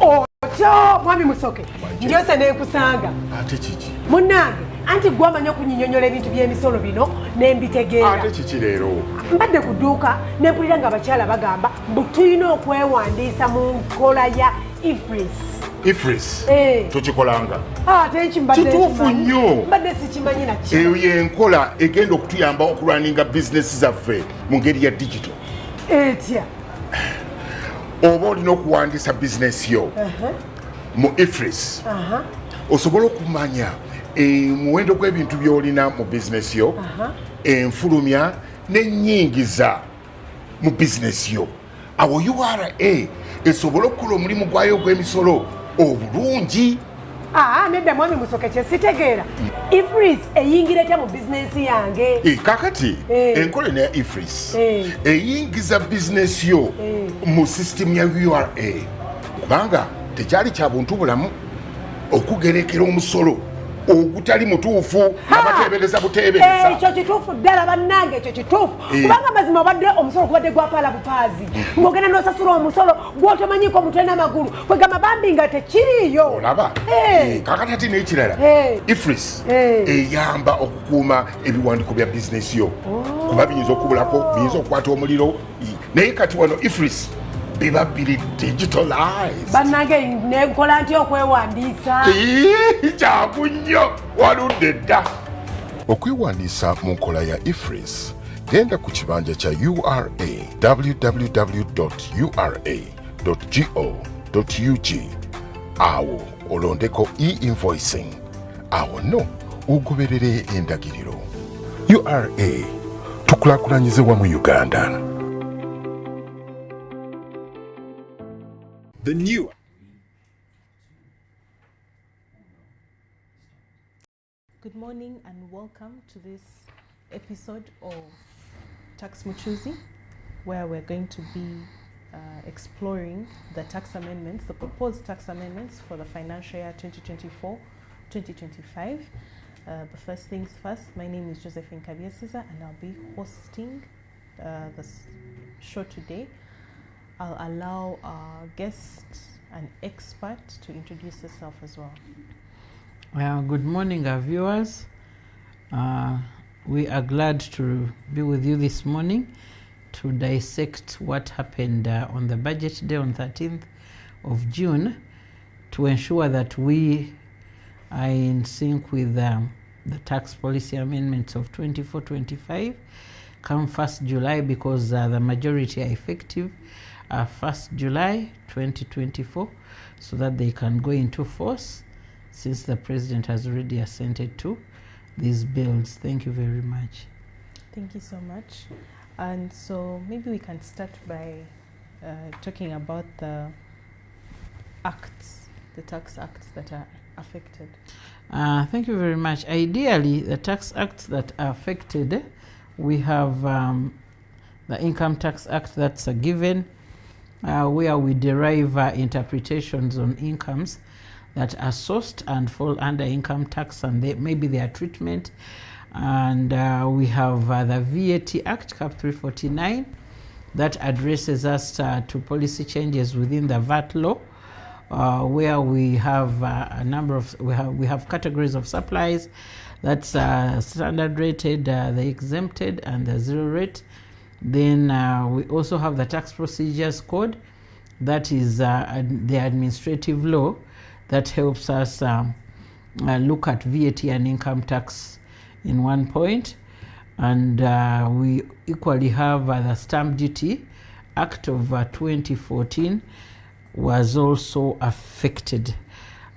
Ocho mwami musoke. Ndio se nekusanga. Ate kiki? Munnange anti gwe amanyi okunyinyonyola ebintu by'emisolo bino n'embitegeera. Ate kiki leero? Mbadde ku dduuka ne mpulira ng'abakyala bagamba mbu tulina okwewandiisa mu nkola ya IFRIS. Tokikolanga? Ate mbadde kituufu nnyo. Mbadde sikimanyi nakyo. Eyo y'enkola egenda okutuyamba okulwaninga bizinesi zaffe mu ngeri ya digital. Etya. Oba olina okuwandiisa bizinesi yo mu IFRIS osobola okumanya muwendo gw'ebintu by'olina mu bizinesi yo, enfulumya n'ennyingiza mu bizinesi yo. Awo URA esobola okukola omulimu gwayo ogw'emisolo obulungi. Nedda mwami musoke kye sitegeera. IFRIS eyingira etya mu bizinesi yange? Kakati enkola eno ya IFRIS eyingiza bizinesi yo mu sisitemu ya URA kubanga tekyali kya buntu bulamu okugerekera omusolo ogutali mutuufu abateebereza buteebereza. Ekyo kituufu ddala bannange, ekyo kituufu kubanga mazima obadde omusolo gubadde gwapaala bupaazi ng'ogenda n'osasula omusolo gw'otomanyiko omutwe n'amagulu kwegamba bambi nga tekiriiyo. Olaba kakati ate n'ekirala IFRIS eyamba okukuuma ebiwandiiko bya bizinesi yo kuba biyinza okubulako, biyinza okukwata omuliro, naye kati wano IFRIS biba biri digitalized. Bannange nekola ntya okwewandiisa? Kyangu nnyo waludde dda. Okwewandiisa mu nkola ya IFRIS genda ku kibanja kya URA www.ura.go.ug awo olondeko e-invoicing awo no ogoberere endagiriro. URA tukulaakulanyize wamu Uganda. The new Good morning and welcome to this episode of Tax Mchuzi, where we're going to be exploring the tax amendments, the proposed tax amendments for the financial year 2024-2025. But first things first, my name is Josephine Kabiasiza and I'll be hosting this show today. I'll allow our guest and expert to introduce herself as well. Good morning, our viewers. We are glad to be with you this morning to dissect what happened on the budget day on 13th of June to ensure that we are in sync with the tax policy amendments of 24-25 come 1st July because the majority are effective 1st July 2024 so that they can go into force since the president has already assented to these bills. Thank you very much. Thank you so much. And so maybe we can start by talking about the acts, the tax acts that are affected. Thank you very much. Ideally, the tax acts that are affected, we have the Income Tax Act, that's a given, where we derive interpretations on incomes that are sourced and fall under income tax and maybe their treatment. And we have the VAT Act, Cap 349, that addresses us to policy changes within the VAT law, where we have a number of, we have categories of supplies, that's standard rated, the exempted and the zero rate. Then we also have the tax procedures code, that is the administrative law that helps us look at VAT and income tax in one point. And we equally have the Stamp Duty Act of 2014 was also affected,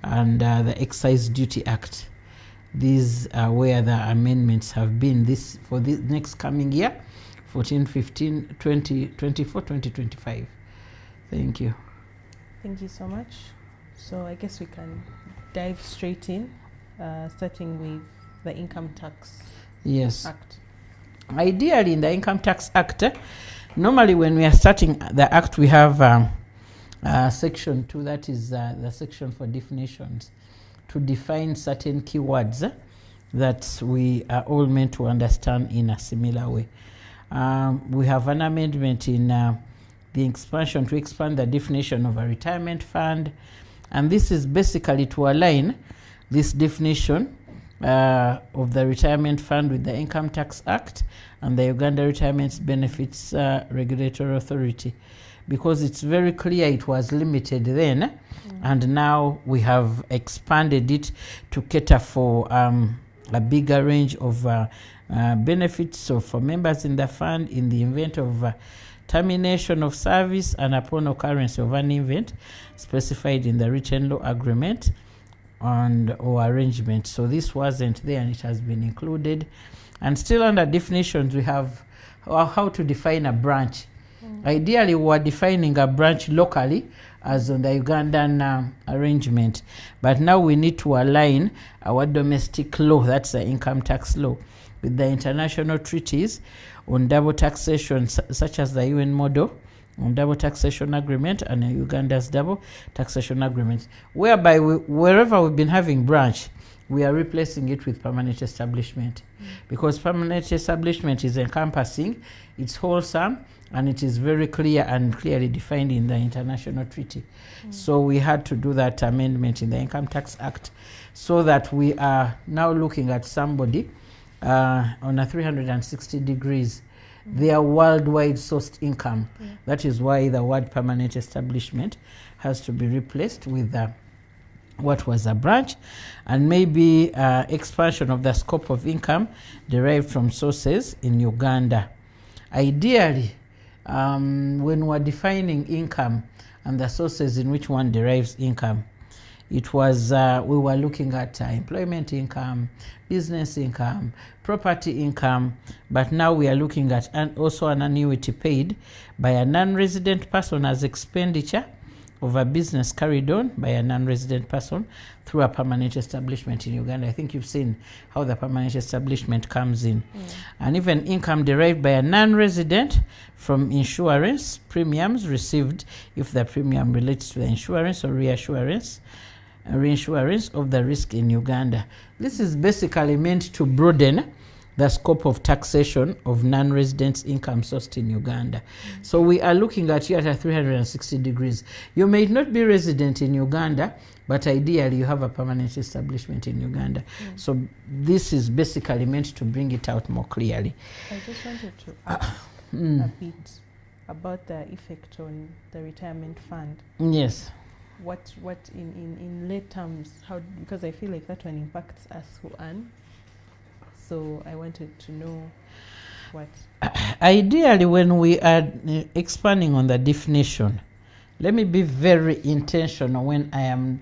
and the Excise Duty Act. These are where the amendments have been this for the next coming year, 14, 15, 20, 24, 2025. Thank you. Thank you so much. So I guess we can dive straight in, starting with the Income Tax Act. Ideally, in the Income Tax Act, normally when we are starting the act, we have section 2, that is the section for definitions, to define certain keywords that we are all meant to understand in a similar way. We have an amendment in the expansion to expand the definition of a retirement fund. And this is basically to align this definition of the retirement fund with the Income Tax Act and the Uganda Retirement Benefits Regulatory Authority, because it's very clear it was limited then, and now we have expanded it to cater for a bigger range of benefits. So for members in the fund, in the event of termination of service and upon occurrence of an event specified in the written law agreement and or arrangement. So this wasn't there and it has been included. And still under definitions, we have how to define a branch. Ideally, we are defining a branch locally as on the Ugandan arrangement, but now we need to align our domestic law, that's the income tax law, with the international treaties on double taxation, such as the UN model on double taxation agreement and Uganda's double taxation agreement, whereby wherever we've been having branch, we are replacing it with permanent establishment, because permanent establishment is encompassing, it's wholesome, and it is very clear and clearly defined in the international treaty. So we had to do that amendment in the Income Tax Act, so that we are now looking at somebody on a 360 degrees, their worldwide sourced income. That is why the word permanent establishment has to be replaced with what was a branch, and maybe expansion of the scope of income derived from sources in Uganda. Ideally, when we're defining income and the sources in which one derives income, it was we were looking at employment income, business income, property income, but now we are looking at also an annuity paid by a non-resident person as expenditure of a business carried on by a non-resident person through a permanent establishment in Uganda. I think you've seen how the permanent establishment comes in. And even income derived by a non-resident from insurance premiums received if the premium relates to the insurance or reinsurance of the risk in Uganda. This is basically meant to broaden the scope of taxation of non-residents' income sourced in Uganda. So we are looking at you at 360 degrees. You may not be resident in Uganda, but ideally you have a permanent establishment in Uganda. So this is basically meant to bring it out more clearly. I just wanted to ask a bit about the effect on the retirement fund. Yes. What in lay terms, how, because I feel like that one impacts us who earn. So I wanted to know what. Ideally, when we are expanding on the definition, let me be very intentional when I am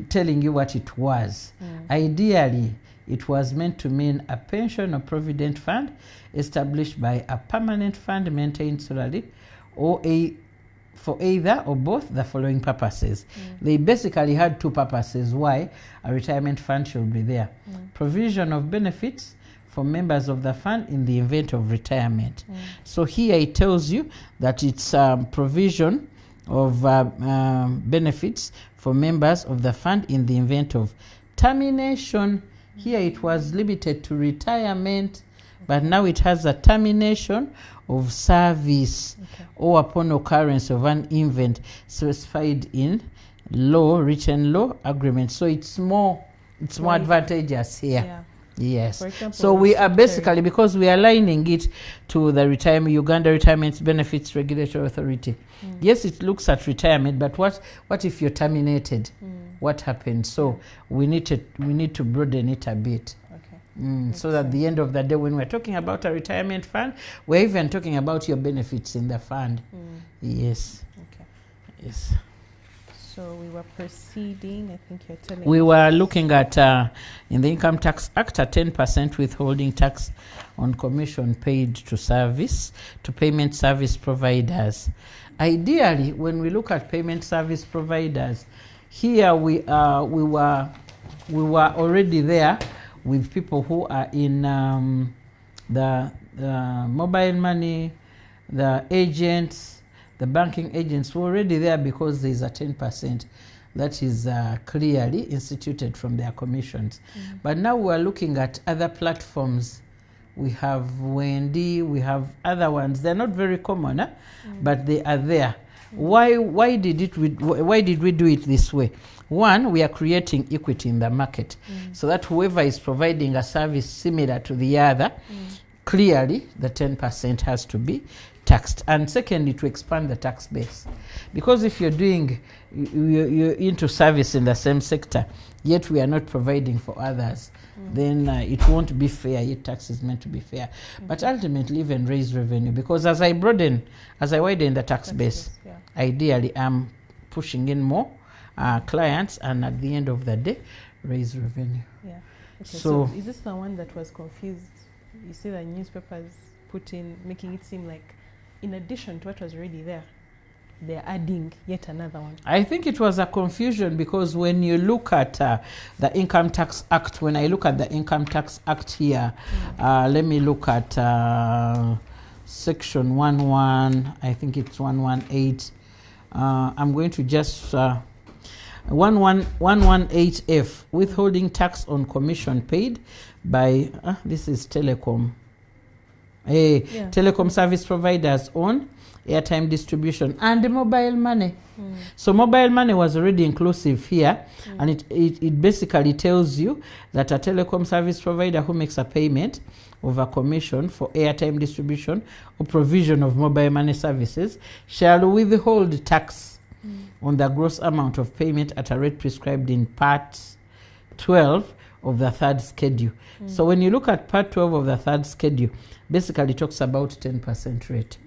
telling you what it was. Ideally, it was meant to mean a pension or provident fund established by a permanent fund maintained solely or for either or both the following purposes. They basically had two purposes why a retirement fund should be there. Provision of benefits for members of the fund in the event of retirement. So here it tells you that it's provision of benefits for members of the fund in the event of termination. Here it was limited to retirement, but now it has a termination of service or upon occurrence of an event specified in law, written law agreement. So it's more advantageous here. Yes. For example, so we are basically, because we are aligning it to the Uganda Retirement Benefits Regulatory Authority. Yes, it looks at retirement, but what if you're terminated? What happens? So we need to broaden it a bit. So that at the end of the day, when we're talking about a retirement fund, we're even talking about your benefits in the fund. Yes. Okay. Yes. So we were proceeding, I think you're telling we were looking at, in the Income Tax Act, a 10% withholding tax on commission paid to payment service providers. Ideally, when we look at payment service providers, here we were already there with people who are in the mobile money, the agents, the banking agents were already there because there is a 10% that is clearly instituted from their commissions. But now we are looking at other platforms we have Wendy, we have other ones. They're not very common, but they are there. Why did we do it this way? One, we are creating equity in the market, so that whoever is providing a service similar to the other, clearly the 10% has to be taxed. And secondly, to expand the tax base, because if you're you're into service in the same sector, yet we are not providing for others, then it won't be fair. Yet tax is meant to be fair, but ultimately even raise revenue, because as I widen the tax base, ideally I'm pushing in more clients, and at the end of the day, raise revenue. Yeah. Okay. So is this the one that was confused? You see the newspapers making it seem like, in addition to what was already there, they're adding yet another one. I think it was a confusion, because when you look at the Income Tax Act, when I look at the Income Tax Act here, let me look at section 11, I think it's 118. I'm going to just 118F, withholding tax on commission paid by this is telecom. Telecom service providers on airtime distribution and mobile money. So mobile money was already inclusive here, and it basically tells you that a telecom service provider who makes a payment of a commission for airtime distribution or provision of mobile money services shall withhold tax on the gross amount of payment at a rate prescribed in Part 12 of the third schedule. So when you look at Part 12 of the third schedule, basically talks about 10% rate.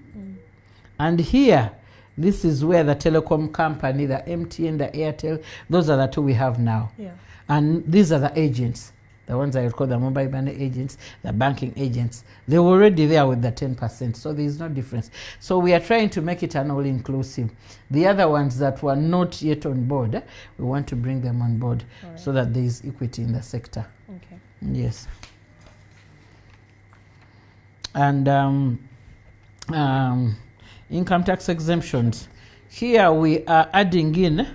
And here, this is where the telecom company, the MTN, the Airtel, those are the two we have now. Yeah. And these are the agents, the ones I would call the mobile money agents, the banking agents. They were already there with the 10%, so there is no difference. So we are trying to make it an all-inclusive. The other ones that were not yet on board, we want to bring them on board so that there is equity in the sector. Okay. Yes. And income tax exemptions. Here we are adding in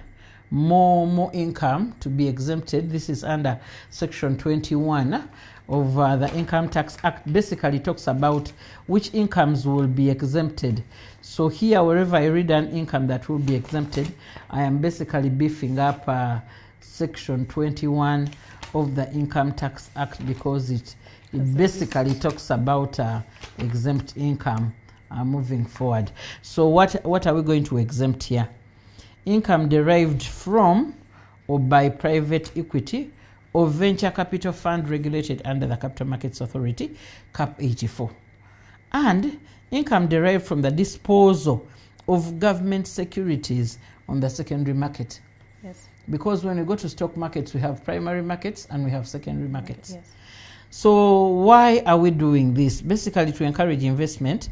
more income to be exempted. This is under section 21 of the Income Tax Act. Basically talks about which incomes will be exempted. So here, wherever I read an income that will be exempted, I am basically beefing up section 21 of the Income Tax Act, because it basically talks about exempt income moving forward. So what are we going to exempt here? Income derived from or by private equity or venture capital fund regulated under the Capital Markets Authority, Cap 84. And income derived from the disposal of government securities on the secondary market. Yes. Because when we go to stock markets, we have primary markets and we have secondary markets. Yes. So why are we doing this? Basically to encourage investment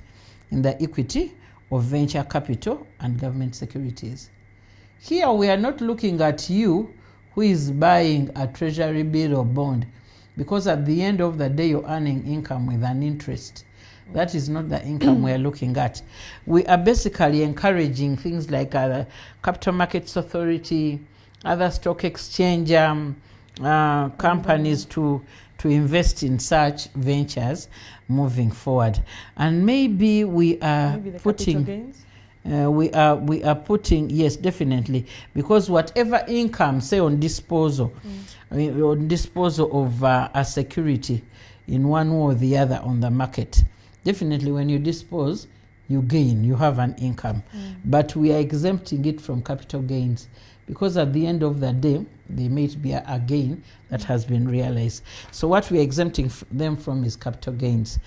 in the equity of venture capital and government securities. Here we are not looking at you who is buying a treasury bill or bond, because at the end of the day you're earning income with an interest. That is not the income we are looking at. We are basically encouraging things like Capital Markets Authority, other stock exchange companies to invest in such ventures moving forward. And maybe we are putting we are putting, yes, definitely, because whatever income, say on disposal of a security in one way or the other on the market, definitely when you dispose, you gain, you have an income. But we are exempting it from capital gains, because at the end of the day, there may be a gain that has been realized. So what we are exempting them from is capital gains,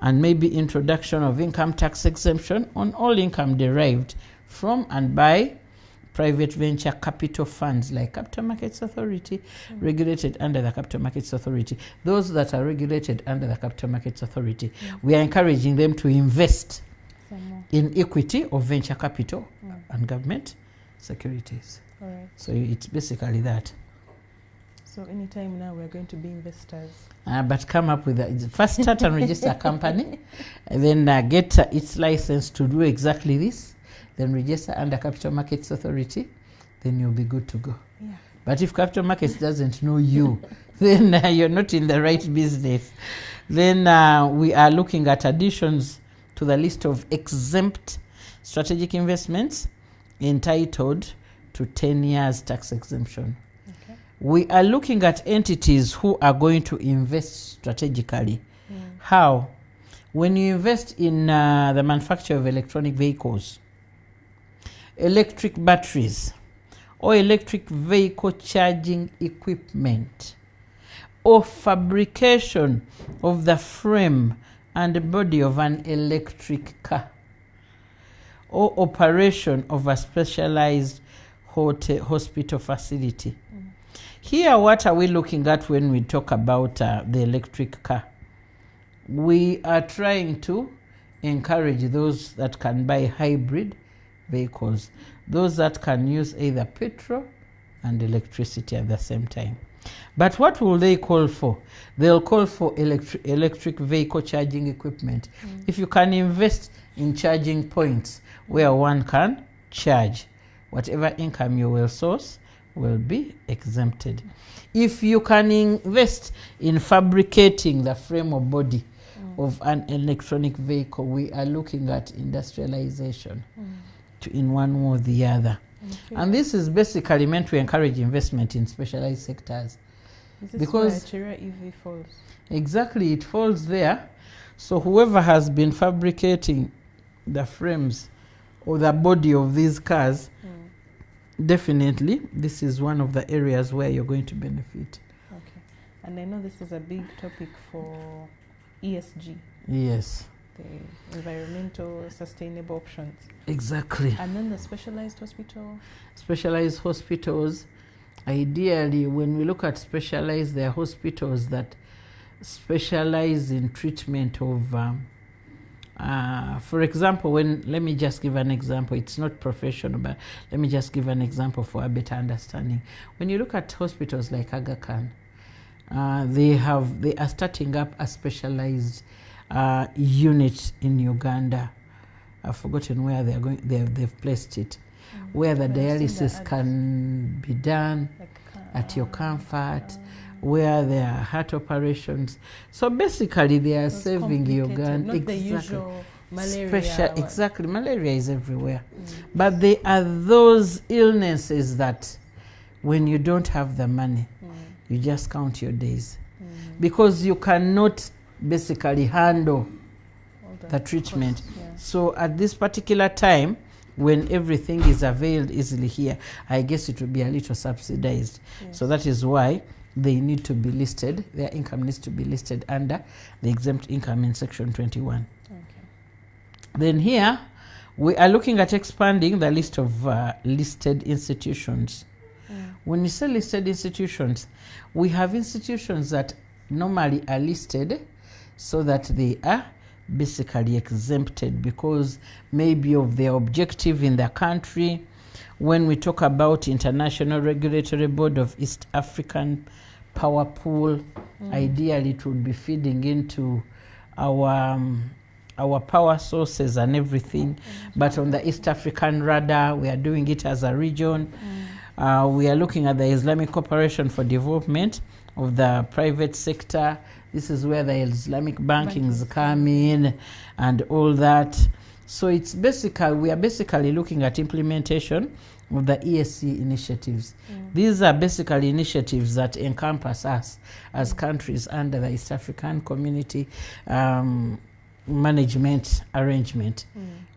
and maybe introduction of income tax exemption on all income derived from and by private venture capital funds like Capital Markets Authority, regulated under the Capital Markets Authority. Those that are regulated under the Capital Markets Authority, we are encouraging them to invest in equity of venture capital and government securities. All right. So it's basically that. So anytime now we're going to be investors. But come up with first start and register a company, and then get its license to do exactly this. Then register under Capital Markets Authority. Then you'll be good to go. Yeah. But if capital markets doesn't know you, then you're not in the right business. Then we are looking at additions to the list of exempt strategic investments entitled to 10 years tax exemption. Okay. We are looking at entities who are going to invest strategically. How? When you invest in the manufacture of electronic vehicles, electric batteries, or electric vehicle charging equipment, or fabrication of the frame and body of an electric car, or operation of a specialized hospital facility. Here, what are we looking at when we talk about the electric car? We are trying to encourage those that can buy hybrid vehicles, those that can use either petrol and electricity at the same time. But what will they call for? They'll call for electric vehicle charging equipment. If you can invest in charging points where one can charge, whatever income you will source will be exempted. If you can invest in fabricating the frame or body of an electronic vehicle, we are looking at industrialization in one or the other. Okay. And this is basically meant to encourage investment in specialized sectors. Is this because where EV falls? Exactly, it falls there. So whoever has been fabricating the frames or the body of these cars, definitely this is one of the areas where you're going to benefit. Okay. And I know this is a big topic for ESG. Yes. The environmental sustainable options. Exactly. And then the specialized hospital? Specialized hospitals, ideally, when we look at specialized, there are hospitals that specialize in treatment of, for example, let me just give an example. It's not professional, but let me just give an example for a better understanding. When you look at hospitals like Aga Khan, they are starting up a specialized unit in Uganda. I've forgotten where they are going. They've placed it, where the dialysis can be done at your comfort, where there are heart operations. So basically, they are saving Uganda. Not the usual malaria. Exactly, malaria is everywhere, but there are those illnesses that, when you don't have the money, you just count your days, because you cannot basically handle the treatment. So at this particular time, when everything is availed easily here, I guess it will be a little subsidized. Yes. So that is why they need to be listed, their income needs to be listed under the exempt income in section 21. Okay. Then here, we are looking at expanding the list of listed institutions. When you say listed institutions, we have institutions that normally are listed so that they are basically exempted because maybe of their objective in their country. When we talk about International Regulatory Board of East African Power Pool, ideally it would be feeding into our power sources and everything. But on the East African radar, we are doing it as a region. We are looking at the Islamic Cooperation for Development of the private sector. This is where the Islamic bankings come in and all that. So it's basically, we are basically looking at implementation of the ESC initiatives. These are basically initiatives that encompass us as countries under the East African Community Management Arrangement,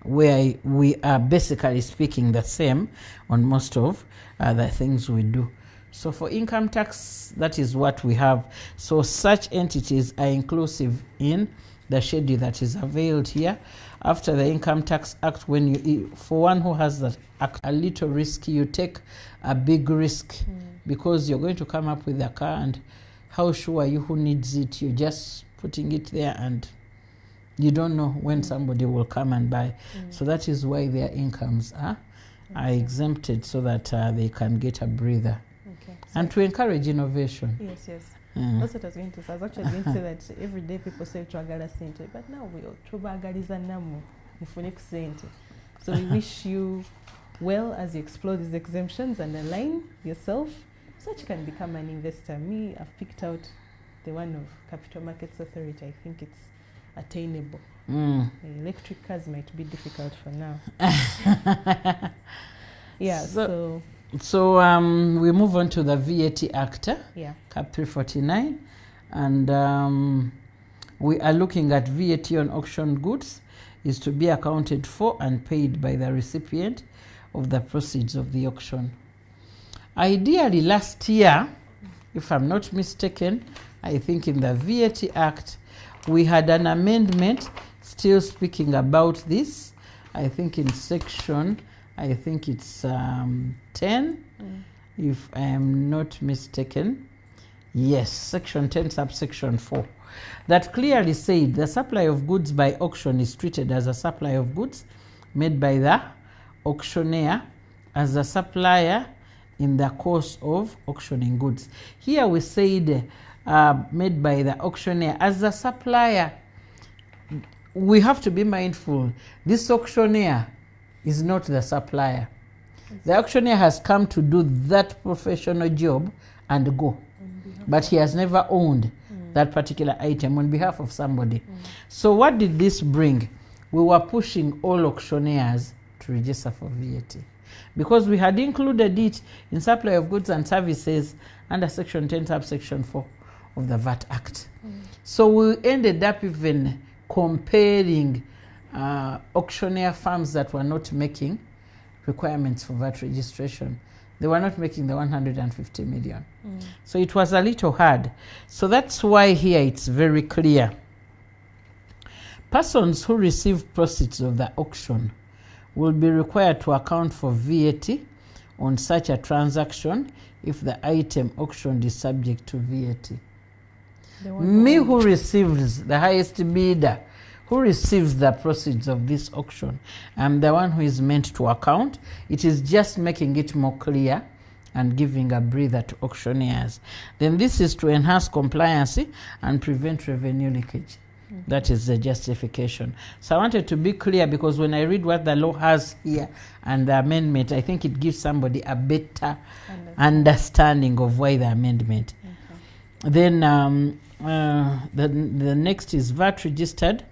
where we are basically speaking the same on most of the things we do. So for income tax, that is what we have. So such entities are inclusive in the schedule that is availed here. After the Income Tax Act, when you, for one who has that act, a little risk, you take a big risk because you're going to come up with a car, and how sure are you who needs it? You're just putting it there and you don't know when somebody will come and buy. So that is why their incomes are exempted, so that they can get a breather. Okay. So and to encourage innovation. Yes, yes. That's what I was going to say. I was actually going to say that every day people say twagala sente, but now we tubagaliza namu mufune ku sente. So we wish you well as you explore these exemptions and align yourself such can become an investor. Me, I've picked out the one of Capital Markets Authority. I think it's attainable. Electric cars might be difficult for now. Yeah, so we move on to the VAT Act, Cap 349, and we are looking at VAT on auction goods is to be accounted for and paid by the recipient of the proceeds of the auction. Ideally, last year, if I'm not mistaken, I think in the VAT Act, we had an amendment still speaking about this. I think in section, I think it's 10, if I am not mistaken. Yes, section 10, subsection 4. That clearly said the supply of goods by auction is treated as a supply of goods made by the auctioneer as a supplier in the course of auctioning goods. Here we said made by the auctioneer as a supplier. We have to be mindful. This auctioneer is not the supplier. The auctioneer has come to do that professional job and go. But he has never owned that particular item on behalf of somebody. So what did this bring? We were pushing all auctioneers to register for VAT, because we had included it in supply of goods and services under section 10 subsection 4 of the VAT Act. So we ended up even comparing auctioneer firms that were not making requirements for VAT registration. They were not making the 150 million. So it was a little hard. So that's why here it's very clear. Persons who receive proceeds of the auction will be required to account for VAT on such a transaction if the item auctioned is subject to VAT. Me who receives the highest bidder, who receives the proceeds of this auction, I'm the one who is meant to account. It is just making it more clear and giving a breather to auctioneers. Then this is to enhance compliance and prevent revenue leakage. That is the justification. So I wanted to be clear, because when I read what the law has here and the amendment, I think it gives somebody a better understanding of why the amendment. Then the next is VAT registered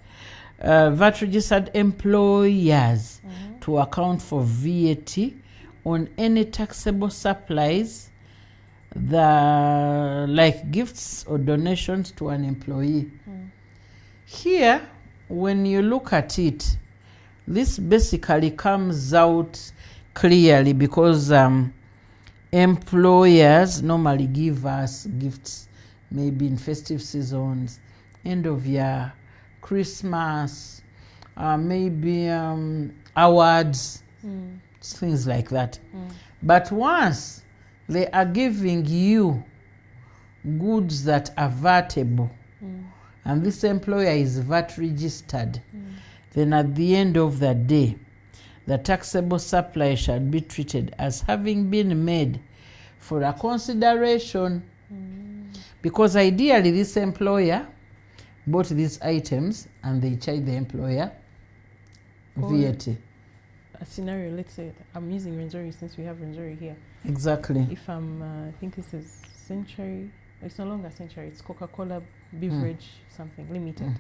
employers to account for VAT on any taxable supplies, like gifts or donations to an employee. Here, when you look at it, this basically comes out clearly, because employers normally give us gifts, maybe in festive seasons, end of year, Christmas, maybe awards, things like that. But once they are giving you goods that are VATable, and this employer is VAT registered, then at the end of the day, the taxable supply shall be treated as having been made for a consideration. Because ideally this employer bought these items and they charge the employer VAT. A scenario, let's say I'm using Renzori since we have Renzori here. Exactly. If I'm, I think this is Century, it's no longer Century, it's Coca-Cola Beverage something limited.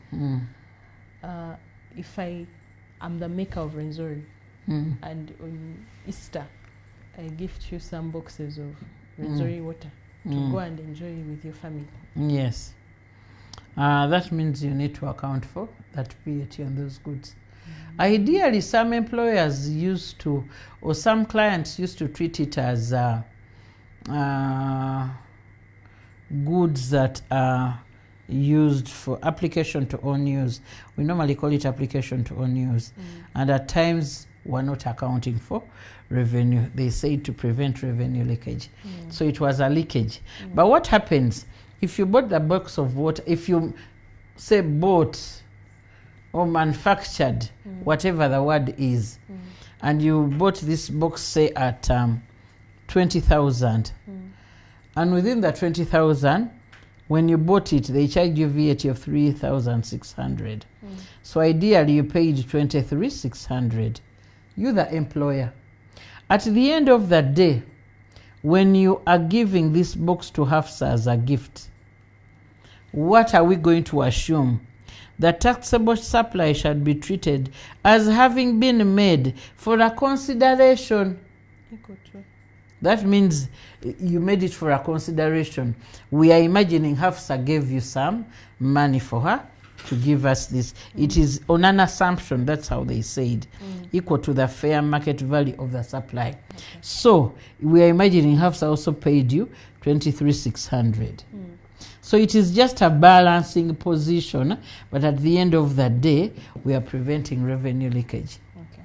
If I'm the maker of Renzori, and on Easter I gift you some boxes of Renzori water to go and enjoy with your family. Yes. That means you need to account for that VAT on those goods. Ideally, some employers used to, or some clients used to treat it as goods that are used for application to own use. We normally call it application to own use. And at times, we're not accounting for revenue. They say to prevent revenue leakage. So it was a leakage. But what happens if you bought the box of water, if you say bought or manufactured, whatever the word is, and you bought this box, say at 20,000, and within the 20,000, when you bought it, they charged you VAT of 3,600. So ideally, you paid 23,600. You, the employer. At the end of the day, when you are giving this box to Hafsa as a gift, what are we going to assume? The taxable supply shall be treated as having been made for a consideration. That means you made it for a consideration. We are imagining Hafsa gave you some money for her to give us this. It is on an assumption, that's how they said, equal to the fair market value of the supply. Okay. So we are imagining Hafsa also paid you 23,600. So it is just a balancing position, but at the end of the day, we are preventing revenue leakage. Okay.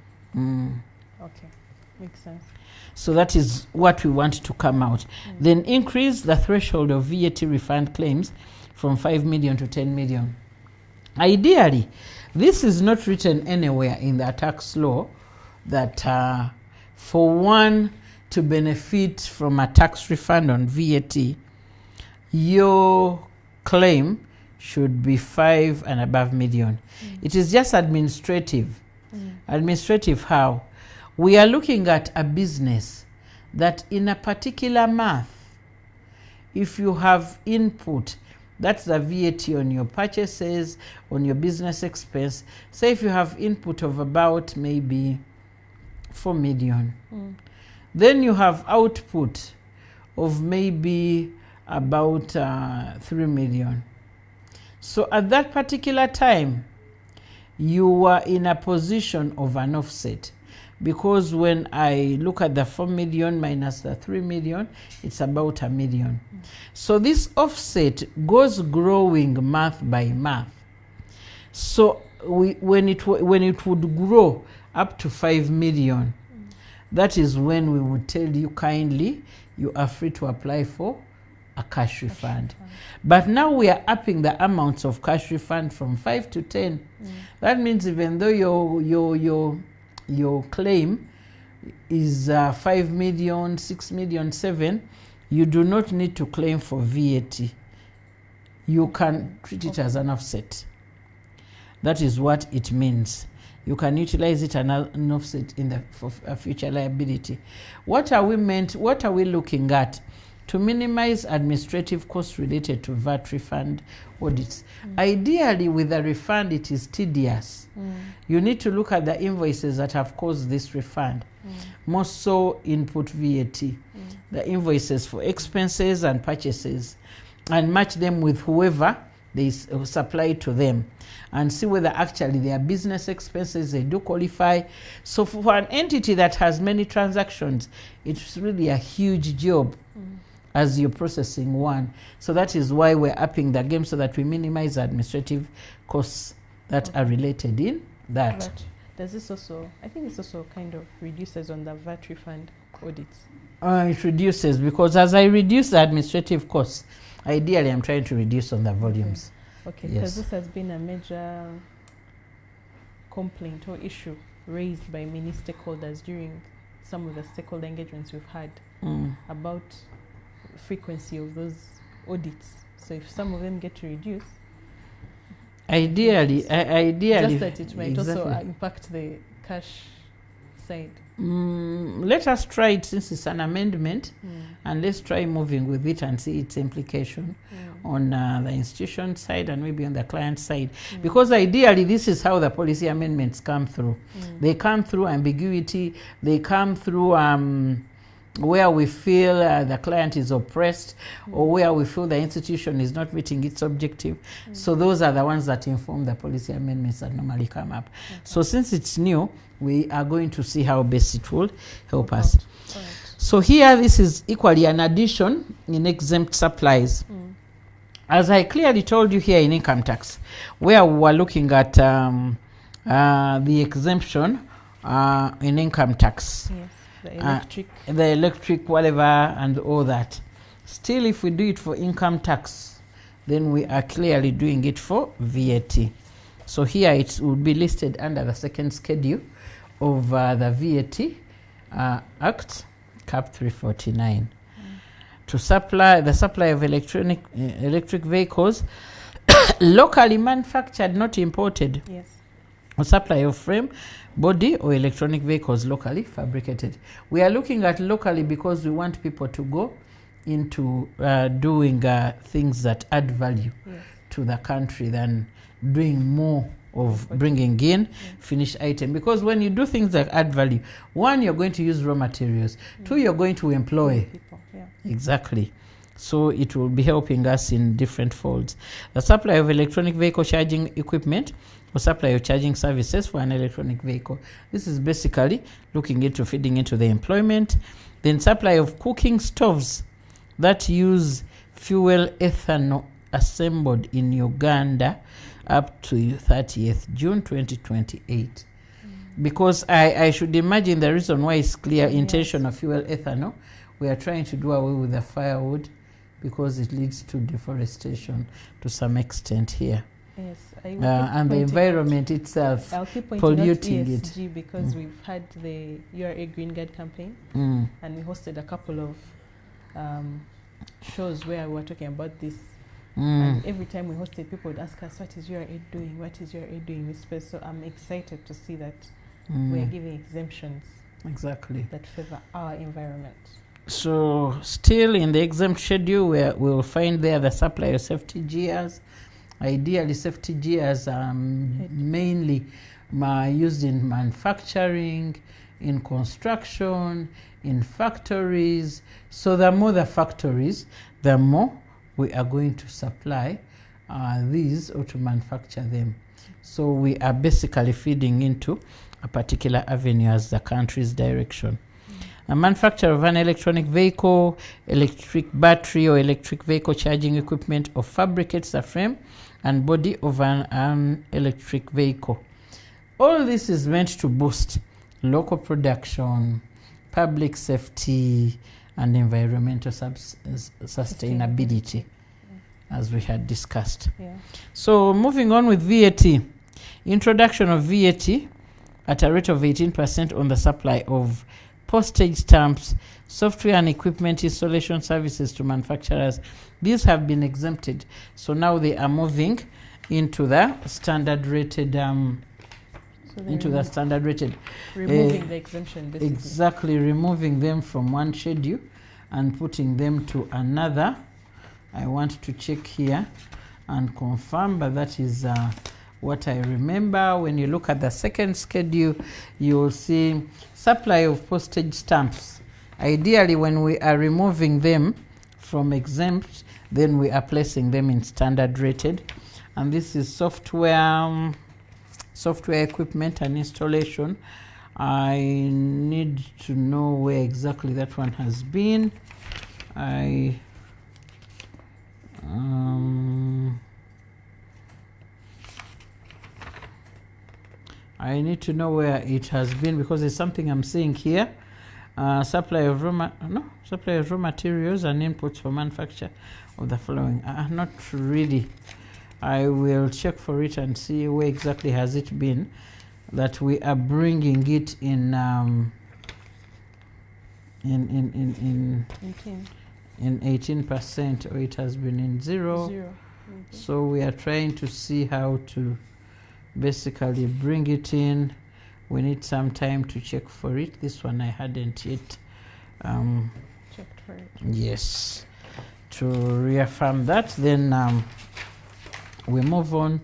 Okay, makes sense. So that is what we want to come out. Then increase the threshold of VAT refund claims from 5 million to 10 million. Ideally, this is not written anywhere in the tax law that for one to benefit from a tax refund on VAT, your claim should be 5 and above million. It is just administrative. Administrative how? We are looking at a business that in a particular month, if you have input, that's the VAT on your purchases, on your business expense. Say if you have input of about maybe 4 million, then you have output of maybe about 3 million. So at that particular time, you were in a position of an offset, because when I look at the 4 million minus the 3 million, it's about 1 million. So this offset goes growing month by month. So when it would grow up to 5 million, that is when we would tell you kindly, you are free to apply for a cash refund. But now we are upping the amounts of cash refund from 5 to 10. That means even though your claim is 5 million, 6 million, 7, you do not need to claim for VAT. You can treat it as an offset. That is what it means. You can utilize it as an offset for a future liability. What are we looking at? To minimize administrative costs related to VAT refund audits. Ideally, with a refund, it is tedious. You need to look at the invoices that have caused this refund. More so input VAT, the invoices for expenses and purchases, and match them with whoever they supply to them, and see whether actually their business expenses, they do qualify. So for an entity that has many transactions, it's really a huge job. As you're processing one. So that is why we're upping the game, so that we minimize administrative costs that are related in that. But does this also, I think this also kind of reduces on the VAT refund audits. It reduces, because as I reduce the administrative costs, ideally I'm trying to reduce on the volumes. Okay, because this has been a major complaint or issue raised by many stakeholders during some of the stakeholder engagements we've had about frequency of those audits. So if some of them get to reduce, ideally just that it might also impact the cash side. Let us try it, since it's an amendment, and let's try moving with it and see its implication on the institution side and maybe on the client side. Because ideally, this is how the policy amendments come through. They come through ambiguity, they come through where we feel the client is oppressed, or where we feel the institution is not meeting its objective. So those are the ones that inform the policy amendments that normally come up. So since it's new, we are going to see how best it will help us. Right. So here, this is equally an addition in exempt supplies. As I clearly told you here in income tax, where we were looking at the exemption in income tax. Yes. The electric, whatever, and all that. Still, if we do it for income tax, then we are clearly doing it for VAT. So here it would be listed under the second schedule of the VAT Act, Cap 349. To supply the supply of electric vehicles locally manufactured, not imported. Yes. or supply of frame, body, or electronic vehicles locally fabricated. We are looking at locally because we want people to go into doing things that add value to the country than doing more of bringing in finished item. Because when you do things that add value, one, you're going to use raw materials. Two, you're going to employ people. Exactly. So it will be helping us in different folds. The supply of electronic vehicle charging equipment or supply of charging services for an electronic vehicle. This is basically looking into feeding into the employment. Then supply of cooking stoves that use fuel ethanol assembled in Uganda up to 30th June 2028. Because I should imagine the reason why it's clear intention of fuel ethanol, we are trying to do away with the firewood because it leads to deforestation to some extent here. Yes, and the environment itself polluting it. Because we've had the URA Green Guide campaign and we hosted a couple of shows where we were talking about this. And every time we hosted, people would ask us, what is URA doing? What is URA doing in this space? So I'm excited to see that we are giving exemptions that favor our environment. So still in the exempt schedule, we'll find there the supply of safety gears. Ideally, safety gears are mainly used in manufacturing, in construction, in factories. So the more the factories, the more we are going to supply these or to manufacture them. So we are basically feeding into a particular avenue as the country's direction. A manufacturer of an electronic vehicle, electric battery, or electric vehicle charging equipment, or fabricates the frame and body of an electric vehicle. All this is meant to boost local production, public safety, and environmental sustainability, as we had discussed. So moving on with VAT. Introduction of VAT at a rate of 18% on the supply of postage stamps, software and equipment installation services to manufacturers. These have been exempted. So now they are moving into the standard rated removing the exemption, basically. Exactly, removing them from one schedule and putting them to another. I want to check here and confirm, but that is what I remember. When you look at the second schedule, you will see supply of postage stamps. Ideally, when we are removing them from exempt, then we are placing them in standard rated. And this is software equipment and installation. I need to know where exactly that one has been. I need to know where it has been because it's something I'm seeing here. Supply of raw materials and inputs for manufacture of the following. Not really. I will check for it and see where exactly has it been that we are bringing it in 18%, or it has been in zero. So we are trying to see how to basically bring it in. We need some time to check for it. This one I hadn't yet checked for it. Yes, to reaffirm that. Then we move on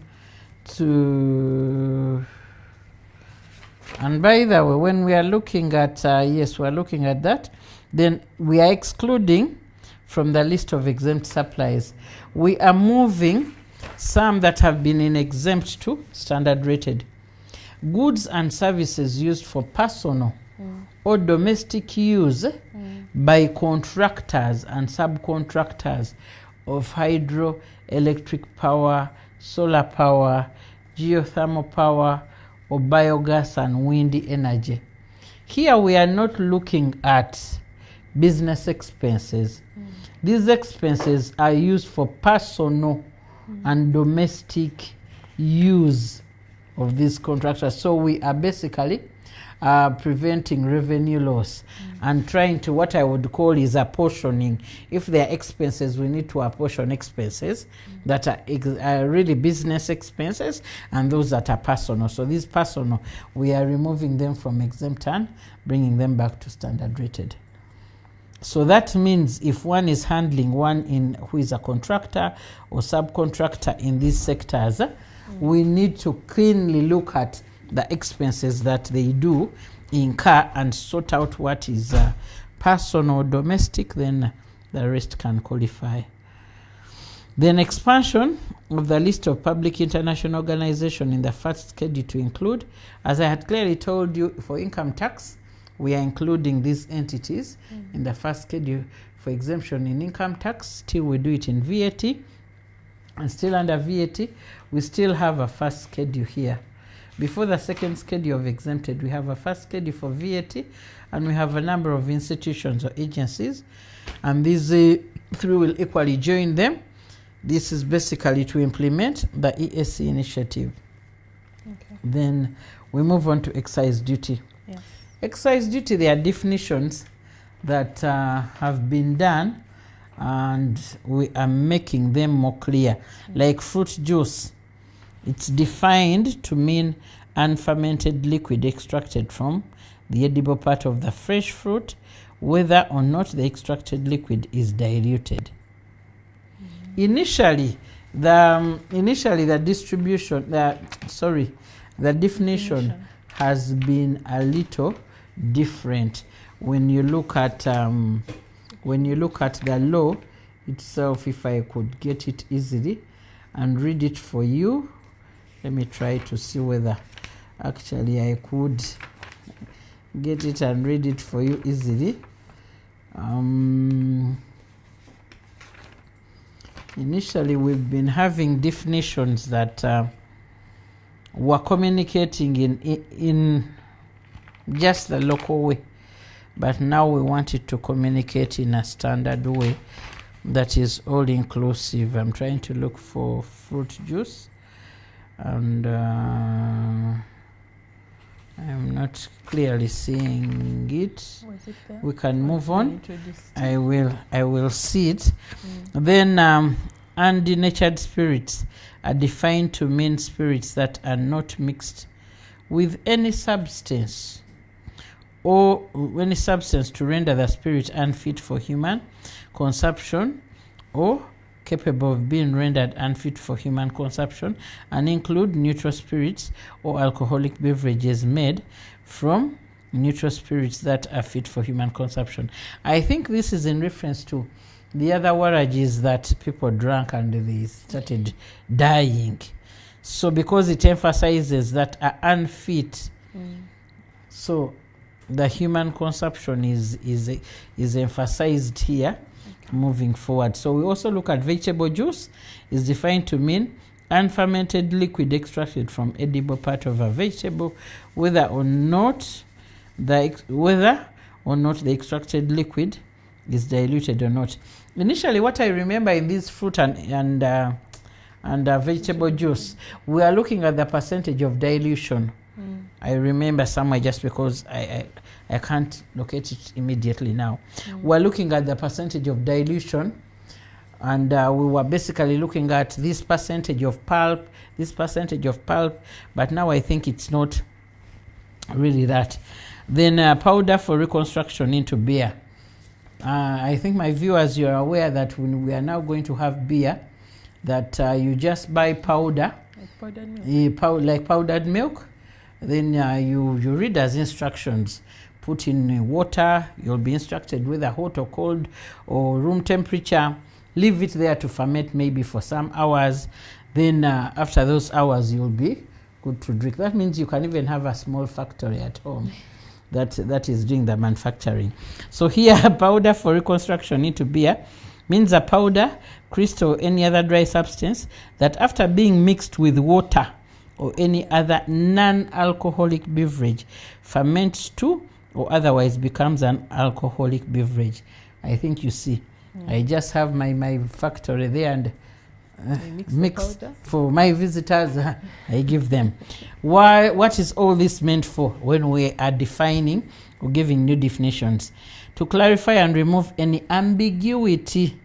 to, and by the way, when we are looking at yes, we are looking at that, then we are excluding from the list of exempt supplies. We are moving some that have been in exempt to standard rated. Goods and services used for personal or domestic use by contractors and subcontractors of hydroelectric power, solar power, geothermal power, or biogas and wind energy. Here we are not looking at business expenses. These expenses are used for personal and domestic use of these contractors. So we are basically preventing revenue loss and trying to, what I would call is apportioning. If there are expenses, we need to apportion expenses that are really business expenses and those that are personal. So these personal, we are removing them from exempt and bringing them back to standard rated. So that means if one is handling who is a contractor or subcontractor in these sectors, we need to cleanly look at the expenses that they do incur and sort out what is personal or domestic, then the rest can qualify. Then expansion of the list of public international organizations in the first schedule to include, as I had clearly told you, for income tax, we are including these entities in the first schedule. For exemption in income tax, still we do it in VAT, and still under VAT, we still have a first schedule here. Before the second schedule of exempted, we have a first schedule for VAT, and we have a number of institutions or agencies, and these three will equally join them. This is basically to implement the ESC initiative. Okay. Then we move on to excise duty. Yes. Excise duty, there are definitions that have been done, and we are making them more clear. Like fruit juice, it's defined to mean unfermented liquid extracted from the edible part of the fresh fruit, whether or not the extracted liquid is diluted. Initially, the definition has been a little different. When you look at the law itself, if I could get it easily and read it for you, let me try to see whether actually I could get it and read it for you easily. Initially, we've been having definitions that were communicating in just the local way, but now we wanted to communicate in a standard way that is all inclusive. I'm trying to look for fruit juice, and I'm not clearly seeing it. Was it there? We can move on. I will see it. Then undenatured spirits are defined to mean spirits that are not mixed with any substance or any substance to render the spirit unfit for human consumption or capable of being rendered unfit for human consumption, and include neutral spirits or alcoholic beverages made from neutral spirits that are fit for human consumption. I think this is in reference to the other warages that people drank and they started dying. So because it emphasizes that are unfit, so the human consumption is emphasized here. Moving forward, so we also look at vegetable juice is defined to mean unfermented liquid extracted from edible part of a vegetable, whether or not the extracted liquid is diluted or not. Initially, what I remember in this fruit and vegetable juice, we are looking at the percentage of dilution. I remember somewhere, just because I can't locate it immediately now. We're looking at the percentage of dilution, and we were basically looking at this percentage of pulp, but now I think it's not really that. Then powder for reconstruction into beer. I think my viewers, you are aware that when we are now going to have beer, that you just buy powder, like powdered milk. Then you read as instructions. Put in water. You'll be instructed whether hot or cold or room temperature. Leave it there to ferment maybe for some hours. Then after those hours, you'll be good to drink. That means you can even have a small factory at home that is doing the manufacturing. So here, powder for reconstruction into beer means a powder, crystal, or any other dry substance that after being mixed with water or any other non-alcoholic beverage ferments to or otherwise becomes an alcoholic beverage. I think you see, I just have my factory there, and We mix the powder. for my visitors. I give them. Why? What is all this meant for when we are defining or giving new definitions? To clarify and remove any ambiguity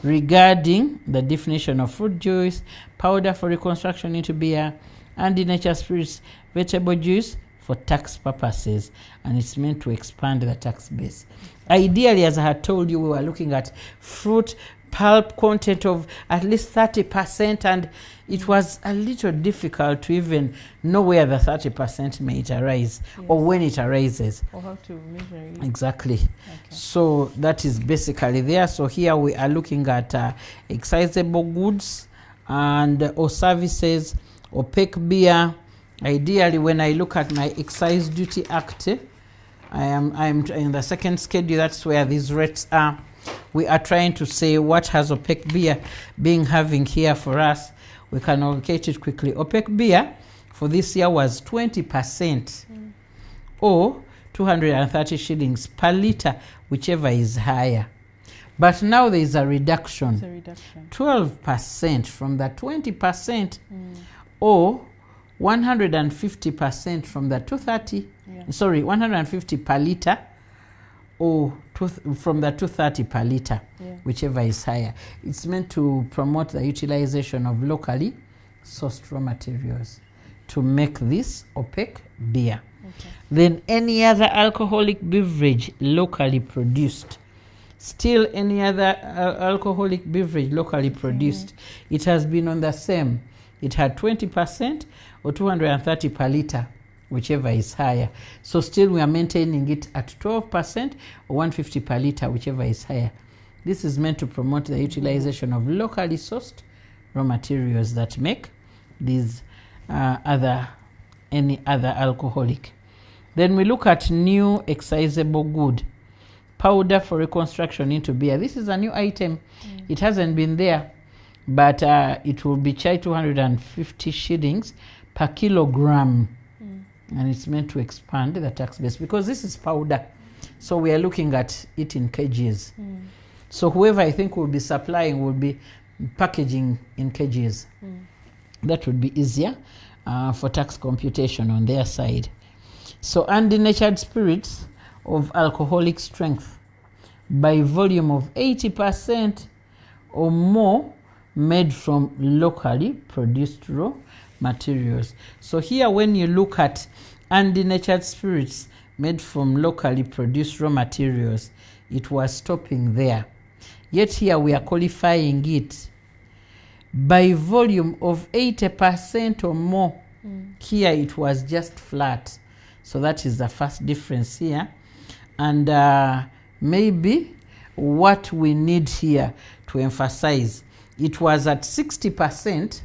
regarding the definition of fruit juice, powder for reconstruction into beer, and the nature spirits, vegetable juice for tax purposes, and it's meant to expand the tax base. Ideally, as I had told you, we were looking at fruit pulp content of at least 30%, and it was a little difficult to even know where the 30% may arise, or when it arises, or how to measure it. Exactly. Okay. So that is basically there. So here we are looking at excisable goods and or services, opaque beer. Ideally, when I look at my Excise Duty Act, I'm in the second schedule. That's where these rates are. We are trying to say what has opaque beer being having here for us. We can allocate it quickly. Opaque beer for this year was 20%, or 230 shillings per litre, whichever is higher. But now there is a reduction. It's a reduction. 12% from the 20%, or 150% from the 230. Sorry, 150 per litre, or from the 230 per litre, whichever is higher. It's meant to promote the utilization of locally sourced raw materials to make this opaque beer. Okay. Then any other alcoholic beverage locally produced. Still any other alcoholic beverage locally produced. It has been on the same. It had 20% or 230 per litre, whichever is higher. So still we are maintaining it at 12% or 150 per litre, whichever is higher. This is meant to promote the utilization of locally sourced raw materials that make these any other alcoholic. Then we look at new excisable good, powder for reconstruction into beer. This is a new item. It hasn't been there, but it will be charged 250 shillings per kilogram. And it's meant to expand the tax base because this is powder. So we are looking at it in kgs. So whoever I think will be supplying will be packaging in kgs. That would be easier for tax computation on their side. So undenatured spirits of alcoholic strength by volume of 80% or more made from locally produced raw materials. So here when you look at undenatured spirits made from locally produced raw materials, it was stopping there. Yet here we are qualifying it by volume of 80% or more. Here it was just flat. So that is the first difference here. And maybe what we need here to emphasize, it was at 60%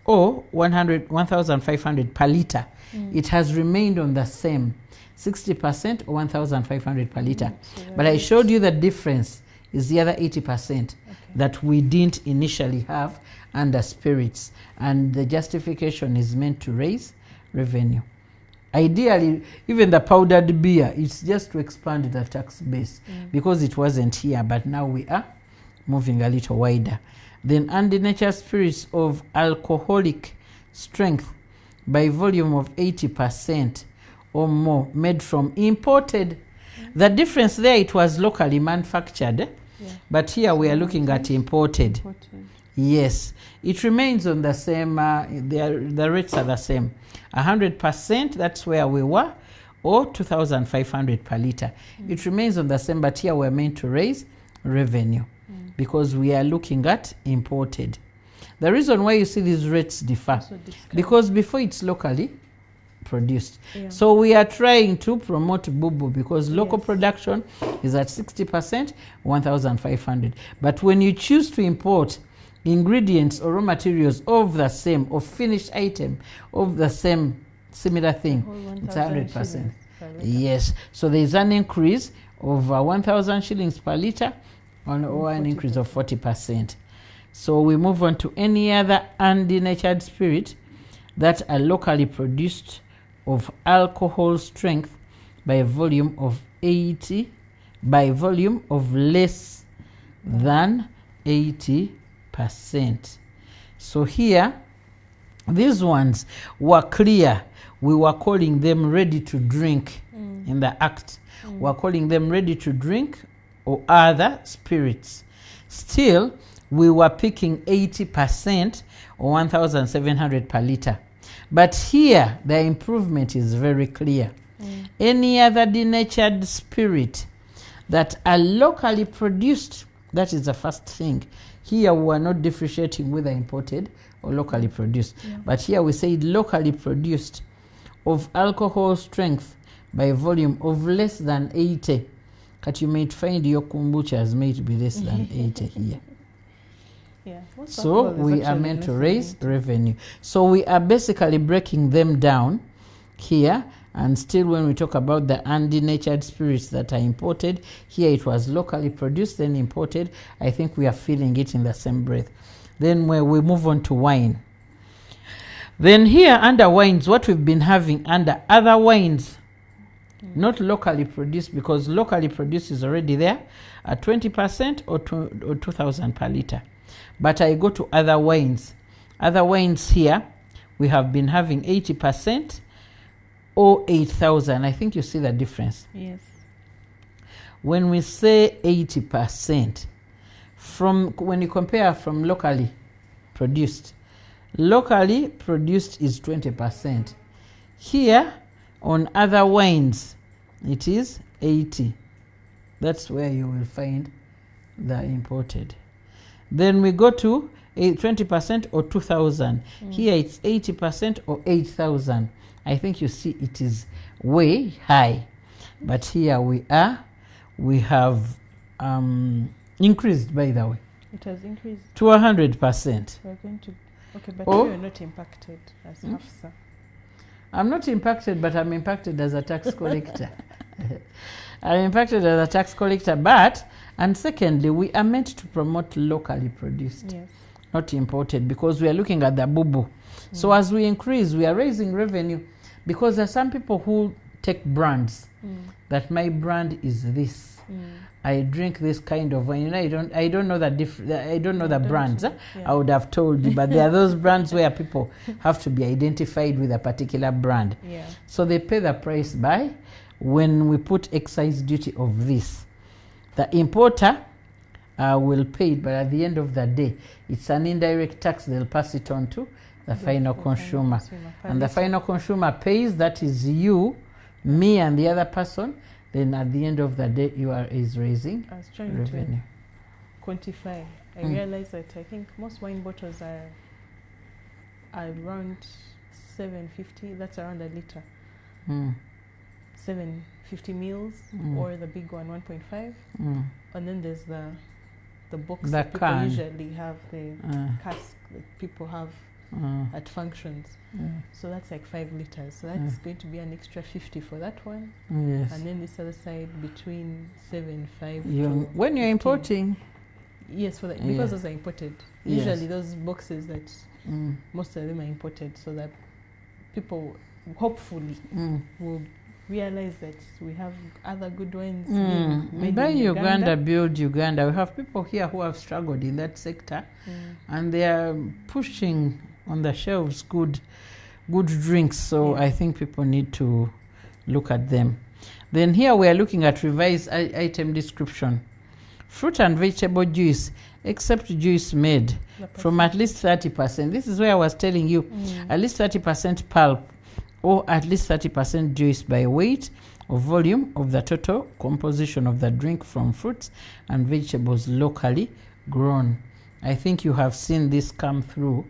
or 1,500 per litre. It has remained on the same 60% or 1,500 per litre. But I showed you the difference is the other 80% that we didn't initially have under spirits, and the justification is meant to raise revenue. Ideally, even the powdered beer, it's just to expand the tax base because it wasn't here, but now we are moving a little wider. Then undenatured spirits of alcoholic strength by volume of 80% or more made from imported. The difference there, it was locally manufactured, but here we are looking at imported. Yes, it remains on the same, the rates are the same. 100%, that's where we were, or 2,500 per litre. It remains on the same, but here we're meant to raise revenue because we are looking at imported. The reason why you see these rates differ, because before it's locally produced. So we are trying to promote bubu because local production is at 60%, 1,500. But when you choose to import ingredients or raw materials of the same, or finished item of the same similar thing, it's 100%. Yes, so there is an increase of 1,000 shillings per litre or an increase of 40%. So we move on to any other undenatured spirit that are locally produced of alcohol strength by a volume of 80, by volume of less than 80%. 20%. So here, these ones were clear. We were calling them ready to drink in the Act. We were calling them ready to drink or other spirits. Still, we were picking 80% or 1,700 per litre. But here, the improvement is very clear. Any other denatured spirit that are locally produced, that is the first thing. Here we are not differentiating whether imported or locally produced. But here we say locally produced of alcohol strength by volume of less than 80. But you might find your kombuchas may be less than 80 here. So we are meant to raise revenue. So we are basically breaking them down here. And still, when we talk about the undenatured spirits that are imported, here it was locally produced, then imported. I think we are feeling it in the same breath. Then when we move on to wine. Then here under wines, what we've been having under other wines, not locally produced, because locally produced is already there at 20% or 2,000 per litre. But I go to other wines. Other wines here, we have been having 80%. Or 8,000. I think you see the difference. Yes. When we say 80%, when you compare from locally produced is 20%. Here on other wines, it is 80. That's where you will find the imported. Then we go to 20% or 2,000. Here it's 80% or 8,000. I think you see it is way high. But here we have increased, by the way. It has increased to 100%. We're going to, okay, but you are not impacted as Hafsa. I'm not impacted, but I'm impacted as a tax collector. I'm impacted as a tax collector, and secondly, we are meant to promote locally produced, not imported, because we are looking at the boo-boo. So as we increase, we are raising revenue, because there are some people who take brands, that my brand is this. I drink this kind of wine. I don't know the brands. I would have told you, but there are those brands where people have to be identified with a particular brand. So they pay the price by when we put excise duty of this. The importer will pay it, but at the end of the day, it's an indirect tax. They'll pass it on to the final consumer. And the final consumer pays, that is you, me, and the other person. Then at the end of the day, is raising revenue. I was trying to quantify. I realized that I think most wine bottles are around 750. That's around a liter. 750 mils, or the big one 1.5. And then there's the box that people usually have, the cask that people have at functions. So that's like 5 liters. So that's going to be an extra 50 for that one. And then this other side between 7.5 to when you're importing. Yes, for that, because those are imported. Usually those boxes that most of them are imported, so that people hopefully will realize that we have other good wines. Buy Uganda, build Uganda. We have people here who have struggled in that sector, and they are pushing on the shelves good drinks. So I think people need to look at them. Then here we are looking at revised item description. Fruit and vegetable juice, except juice made from at least 30%. This is where I was telling you, at least 30% pulp, or at least 30% juice by weight or volume of the total composition of the drink from fruits and vegetables locally grown. I think you have seen this come through,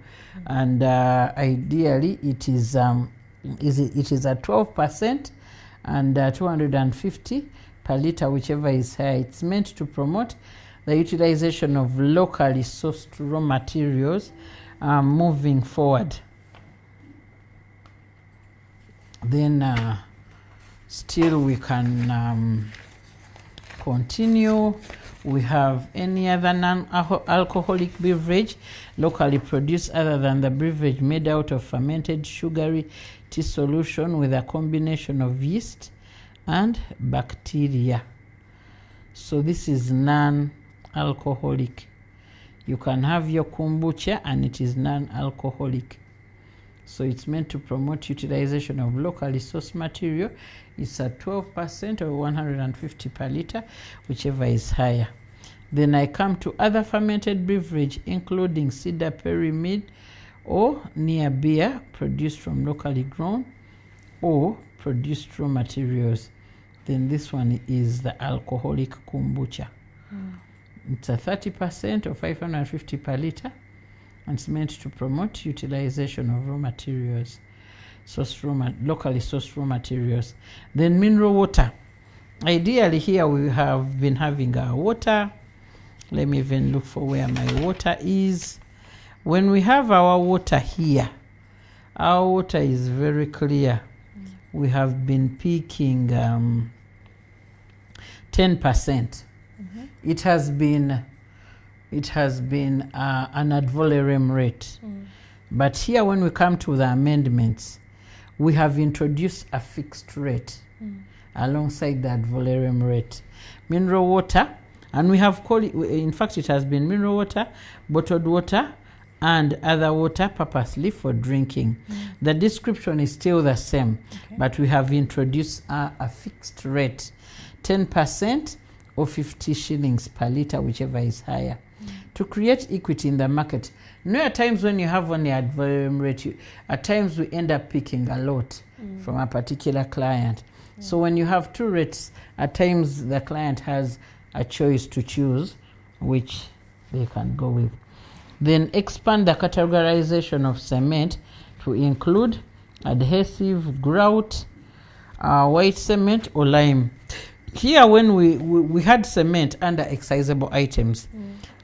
and ideally it is at 12% and 250 per liter, whichever is higher. It's meant to promote the utilization of locally sourced raw materials moving forward. Then still we can continue. We have any other non-alcoholic beverage locally produced other than the beverage made out of fermented sugary tea solution with a combination of yeast and bacteria. So this is non-alcoholic. You can have your kombucha and it is non-alcoholic. So it's meant to promote utilization of locally sourced material. It's at 12% or 150 per liter, whichever is higher. Then I come to other fermented beverage, including cider, pyramid, or near beer produced from locally grown or produced raw materials. Then this one is the alcoholic kombucha. It's a 30% or 550 per liter. And it's meant to promote utilization of raw materials, locally sourced raw materials. Then mineral water. Ideally here we have been having our water. Let me even look for where my water is. When we have our water here, our water is very clear. We have been peaking 10%. It has been an ad valorem rate. But here when we come to the amendments, we have introduced a fixed rate alongside the ad valorem rate. Mineral water, and we have called it, in fact it has been mineral water, bottled water, and other water purposely for drinking. The description is still the same, but we have introduced a fixed rate, 10% or 50 shillings per liter, whichever is higher. To create equity in the market. At times when you have only ad valorem rate, at times we end up picking a lot from a particular client. So when you have two rates, at times the client has a choice to choose which they can go with. Then expand the categorization of cement to include adhesive, grout, white cement, or lime. Here when we had cement under excisable items,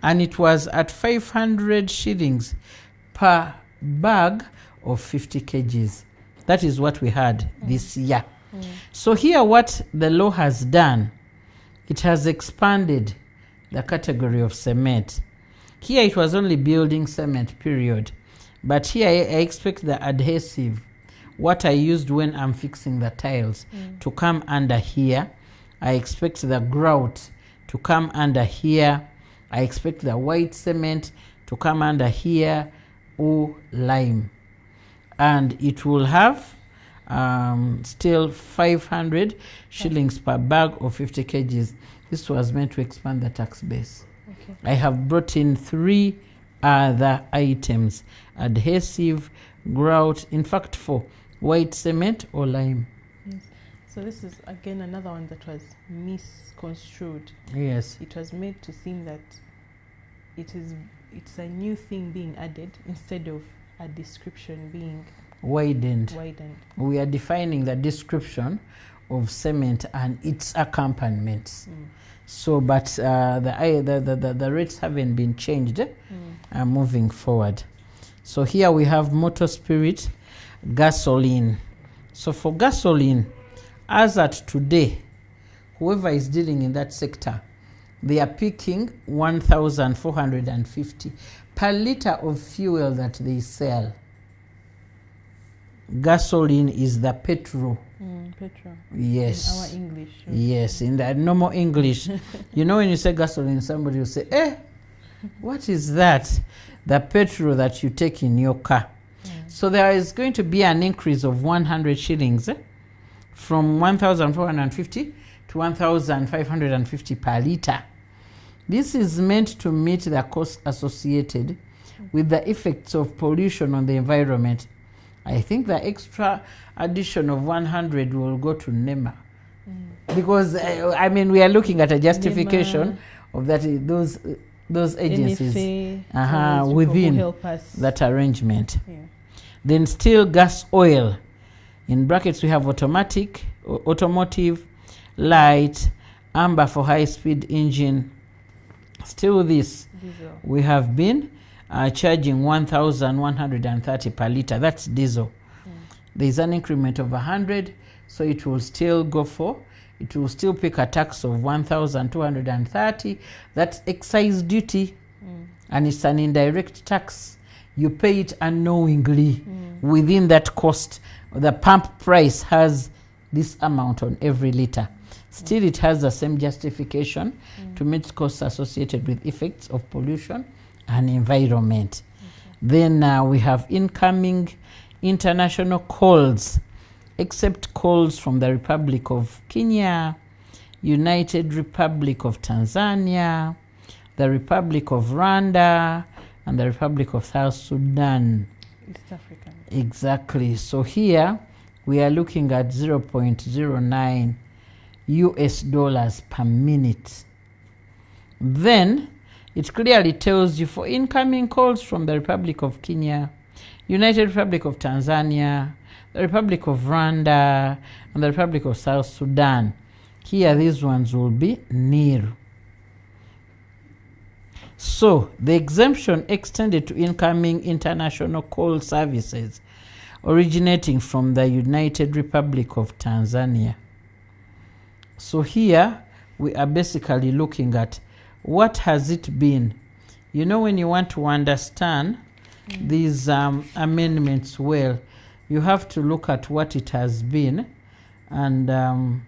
and it was at 500 shillings per bag of 50 kgs. That is what we had this year. So here what the law has done, it has expanded the category of cement. Here it was only building cement, period. But here I expect the adhesive, what I used when I'm fixing the tiles, to come under here. I expect the grout to come under here. I expect the white cement to come under here, or lime. And it will have still 500 shillings per bag of 50 kgs. This was meant to expand the tax base. I have brought in 3 other items: adhesive, grout, in fact 4, white cement or lime. Yes. So this is again another one that was misconstrued. Yes. It was made to seem that it's a new thing being added instead of a description being widened. We are defining the description of cement and its accompaniments. So, but the rates haven't been changed moving forward. So here we have motor spirit, gasoline. So for gasoline, as at today, whoever is dealing in that sector, they are picking 1,450 per liter of fuel that they sell. Gasoline is the petrol. Petrol. Yes. In our English. Yes, in the normal English. You know, when you say gasoline, somebody will say, what is that? The petrol that you take in your car. So there is going to be an increase of 100 shillings from 1,450 to 1,550 per liter. This is meant to meet the costs associated with the effects of pollution on the environment. I think the extra addition of 100 will go to NEMA. Because, I mean, we are looking at a justification of that those agencies within that arrangement. Then still gas oil. In brackets, we have automatic, automotive, light, amber for high-speed engine. Still this, we have been charging 1,130 per liter. That's diesel. There's an increment of 100, so it will still go for, it will still pick a tax of 1,230. That's excise duty, and it's an indirect tax. You pay it unknowingly within that cost. The pump price has this amount on every liter. Still, it has the same justification to meet costs associated with effects of pollution and environment. Then we have incoming international calls, except calls from the Republic of Kenya, United Republic of Tanzania, the Republic of Rwanda, and the Republic of South Sudan. East African. Exactly. So here we are looking at 0.09 US dollars per minute. Then it clearly tells you for incoming calls from the Republic of Kenya, United Republic of Tanzania, the Republic of Rwanda, and the Republic of South Sudan. Here these ones will be nil. So the exemption extended to incoming international call services originating from the United Republic of Tanzania. So here we are basically looking at what has it been. You know, when you want to understand these amendments well, you have to look at what it has been and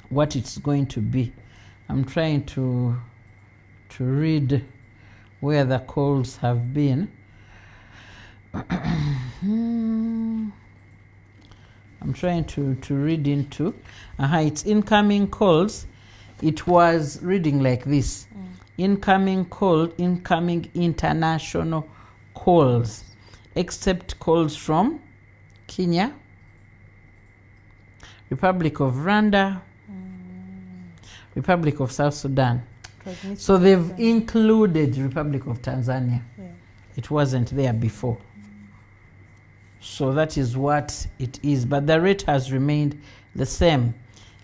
what it's going to be. I'm trying to read where the calls have been. I'm trying to read into its incoming calls. It was reading like this. Incoming call, incoming international calls, except calls from Kenya, Republic of Rwanda, Republic of South Sudan. So they've included Republic of Tanzania. Yeah. It wasn't there before. So that is what it is. But the rate has remained the same.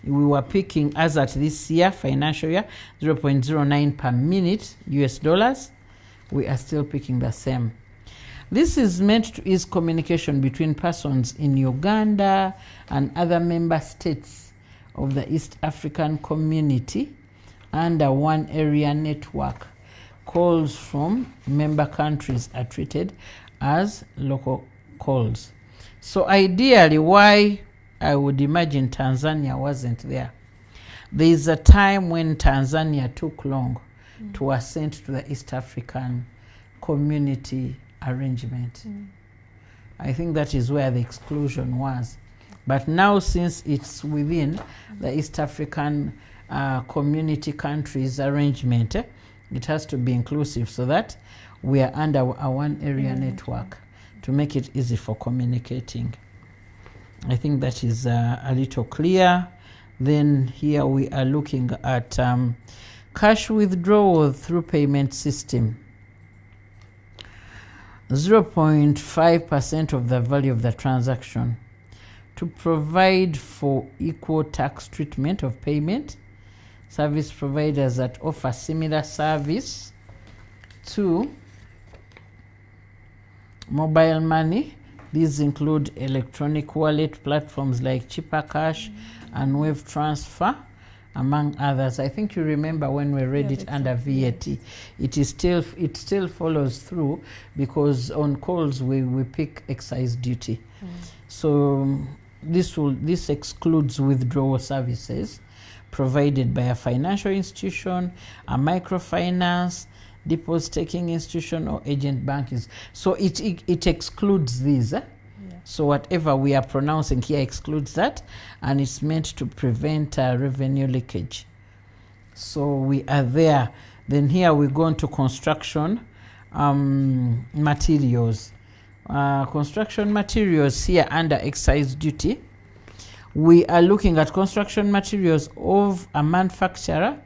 We were picking, as at this year, financial year, 0.09 per minute US dollars. We are still picking the same. This is meant to ease communication between persons in Uganda and other member states of the East African community under one area network. Calls from member countries are treated as local calls. So ideally, why I would imagine Tanzania wasn't there. There is a time when Tanzania took long to assent to the East African community arrangement. I think that is where the exclusion was. But now, since it's within the East African community countries arrangement, it has to be inclusive so that we are under a one area network to make it easy for communicating. I think that is a little clear. Then here we are looking at cash withdrawal through payment system. 0.5% of the value of the transaction to provide for equal tax treatment of payment. Service providers that offer similar service to mobile money. These include electronic wallet platforms like Cheaper Cash and Wave Transfer, among others. I think you remember when we read it under VAT. It still follows through because on calls we pick excise duty. So this excludes withdrawal services provided by a financial institution, a microfinance, deposit taking institution, or agent banking. So it excludes these. So whatever we are pronouncing here excludes that, and it's meant to prevent revenue leakage. So we are there. Then here we go into construction materials. Construction materials here under excise duty. We are looking at construction materials of a manufacturer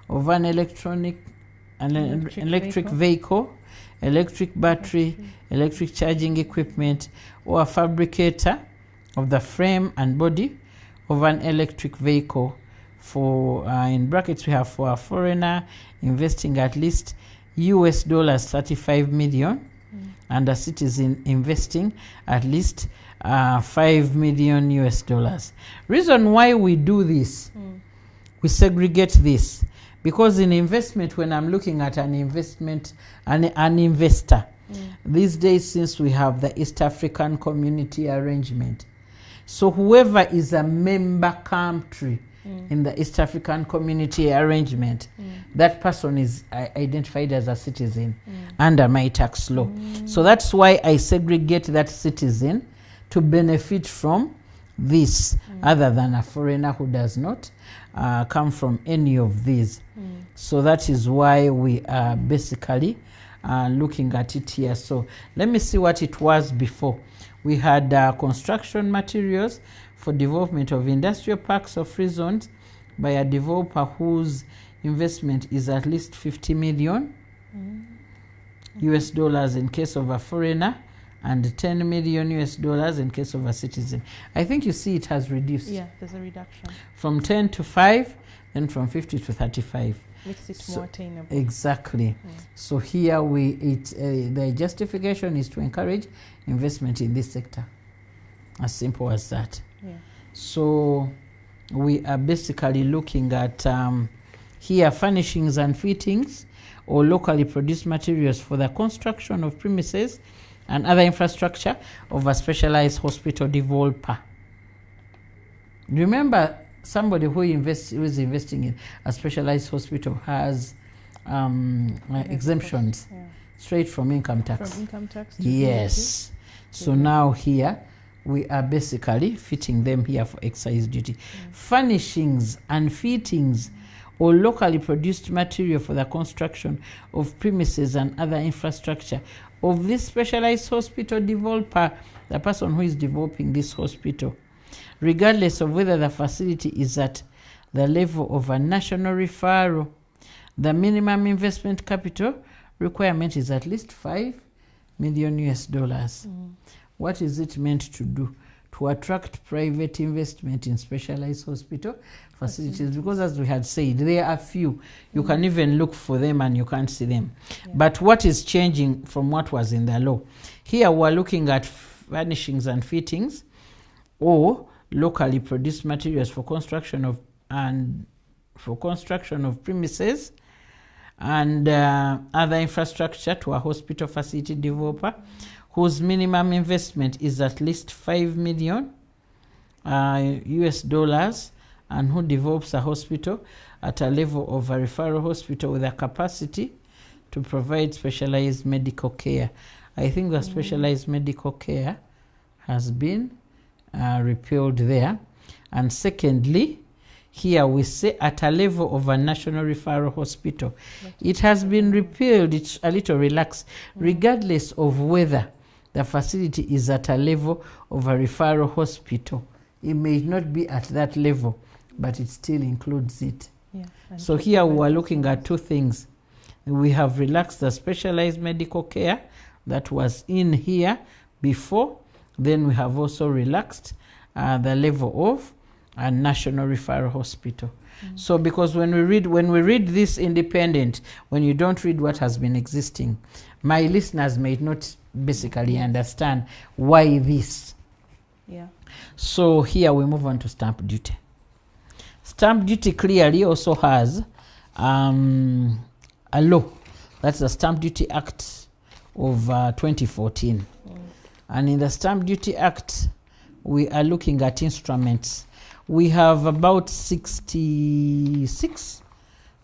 of an electric vehicle, electric battery, electric charging equipment, or a fabricator of the frame and body of an electric vehicle. For in brackets we have for a foreigner investing at least US dollars 35 million and a citizen investing at least 5 million US dollars. Reason why we do this, we segregate this, because in investment, when I'm looking at an investment, an investor, these days, since we have the East African community arrangement, so whoever is a member country in the East African Community Arrangement, that person is identified as a citizen under my tax law. So that's why I segregate that citizen to benefit from this, other than a foreigner who does not come from any of these. So that is why we are basically looking at it here. So let me see what it was before. We had construction materials for development of industrial parks or free zones by a developer whose investment is at least 50 million US dollars in case of a foreigner, and 10 million US dollars in case of a citizen. I think you see it has reduced. Yeah, there's a reduction. From 10 to 5, then from 50 to 35. Makes it more attainable. Exactly. So here the justification is to encourage investment in this sector. As simple as that. Yeah. So we are basically looking at here furnishings and fittings or locally produced materials for the construction of premises and other infrastructure of a specialized hospital developer. Remember, somebody who is investing in a specialized hospital has exemptions straight from income tax. From income tax to yes. So now here we are basically fitting them here for excise duty. Furnishings and fittings or locally produced material for the construction of premises and other infrastructure of this specialized hospital developer, the person who is developing this hospital, regardless of whether the facility is at the level of a national referral. The minimum investment capital requirement is at least 5 million US dollars. What is it meant to do? To attract private investment in specialized hospital facilities, because as we had said, there are few. You can even look for them and you can't see them. But what is changing from what was in the law? Here we're looking at furnishings and fittings or locally produced materials for construction of premises and other infrastructure to a hospital facility developer whose minimum investment is at least 5 million US dollars and who develops a hospital at a level of a referral hospital with a capacity to provide specialized medical care. I think the specialized medical care has been repealed there. And secondly, here we say at a level of a national referral hospital. It has been repealed, it's a little relaxed, regardless of whether the facility is at a level of a referral hospital. It may not be at that level, but it still includes it. So here we are looking at two things. We have relaxed the specialized medical care that was in here before. Then we have also relaxed the level of a national referral hospital. So because when we read this independent, when you don't read what has been existing, my listeners may not basically understand why this. So here we move on to stamp duty. Stamp duty clearly also has a law. That's the Stamp Duty Act of 2014. And in the Stamp Duty Act, we are looking at instruments. We have about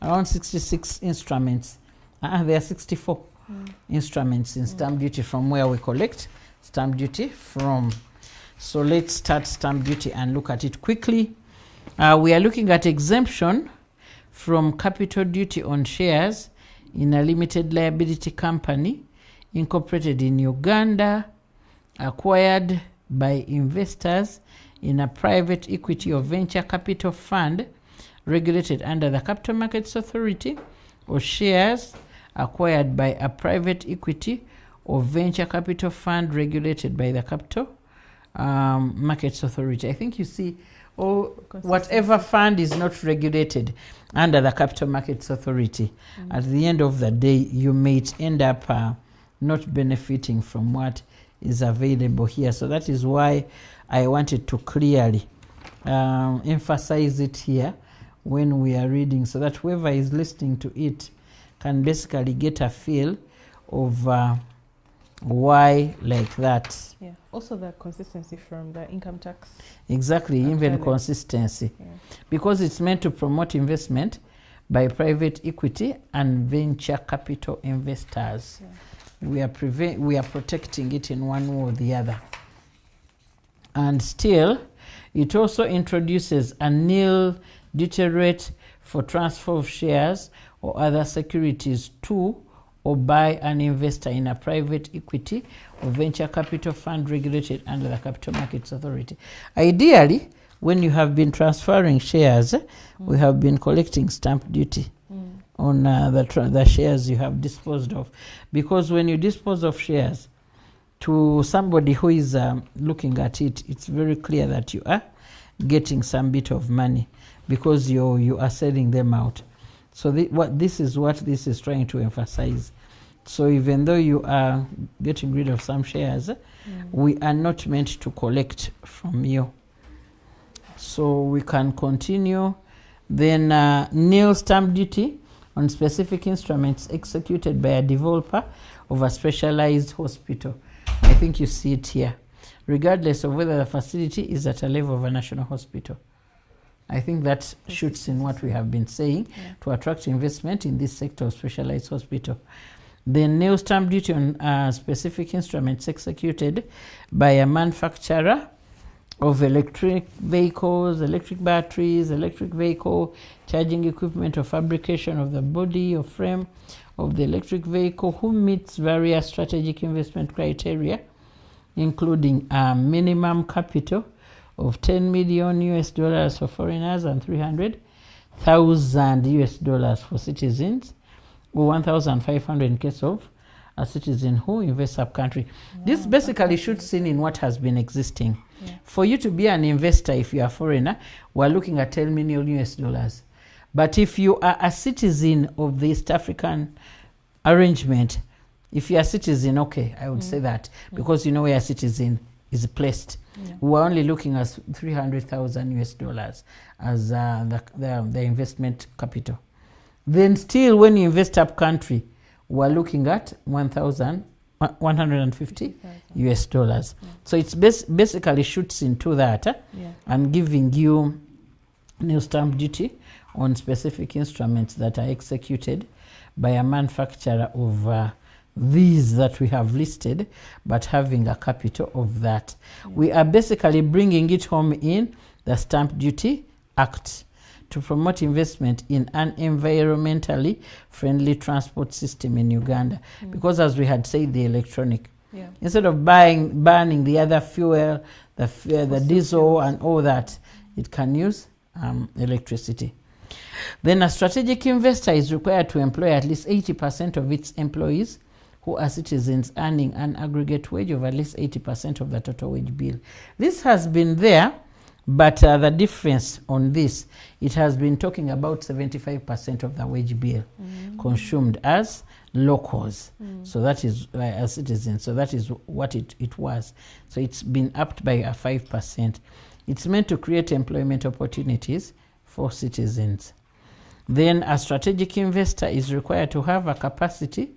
around 66 instruments. There are 64 instruments in stamp duty from where we collect stamp duty from. So let's start stamp duty and look at it quickly. We are looking at exemption from capital duty on shares in a limited liability company incorporated in Uganda, acquired by investors in a private equity or venture capital fund regulated under the Capital Markets Authority, or shares acquired by a private equity or venture capital fund regulated by the Capital Markets Authority. I think you see, or whatever fund is not regulated under the Capital Markets Authority, at the end of the day, you may end up not benefiting from what is available here. So that is why I wanted to clearly emphasize it here when we are reading, so that whoever is listening to it can basically get a feel of Why like that? Yeah. Also the consistency from the income tax. Exactly, even Actually. consistency. Yeah. Because it's meant to promote investment by private equity and venture capital investors. Yeah. We are protecting it in one way or the other. And still, it also introduces a nil duty rate for transfer of shares or other securities to or by an investor in a private equity or venture capital fund regulated under the Capital Markets Authority. Ideally, when you have been transferring shares, we have been collecting stamp duty on the shares you have disposed of. Because when you dispose of shares to somebody who is looking at it, it's very clear that you are getting some bit of money because you are selling them out. So this is what this is trying to emphasize. So even though you are getting rid of some shares, we are not meant to collect from you. So we can continue. Then nil stamp duty on specific instruments executed by a developer of a specialized hospital. I think you see it here. Regardless of whether the facility is at a level of a national hospital. I think that shoots in what we have been saying to attract investment in this sector of specialized hospital. The nil stamp duty on specific instruments executed by a manufacturer of electric vehicles, electric batteries, electric vehicle, charging equipment, or fabrication of the body or frame of the electric vehicle who meets various strategic investment criteria, including a minimum capital of $10 million US for foreigners and $300,000 US for citizens, or 1,500 in case of a citizen who invests up country. This basically shoots in what has been existing. For you to be an investor, if you are a foreigner, we're looking at $10 million US. But if you are a citizen of the East African arrangement, if you are a citizen, okay, I would say that, because you know where a citizen is placed. We're only looking at $300,000 US as the investment capital. Then still, when you invest up country, we're looking at $150 US. So it's basically shoots into that and giving you nil stamp duty on specific instruments that are executed by a manufacturer of these that we have listed, but having a capital of that. We are basically bringing it home in the Stamp Duty Act to promote investment in an environmentally friendly transport system in Uganda. Because as we had said, the electronic, instead of burning the other fuel, the diesel and all that, it can use electricity. Then a strategic investor is required to employ at least 80% of its employees who are citizens earning an aggregate wage of at least 80% of the total wage bill. This has been there, but the difference on this, it has been talking about 75% of the wage bill consumed as locals. So that is as citizens. So that is what it was. So it's been upped by a 5%. It's meant to create employment opportunities for citizens. Then a strategic investor is required to have a capacity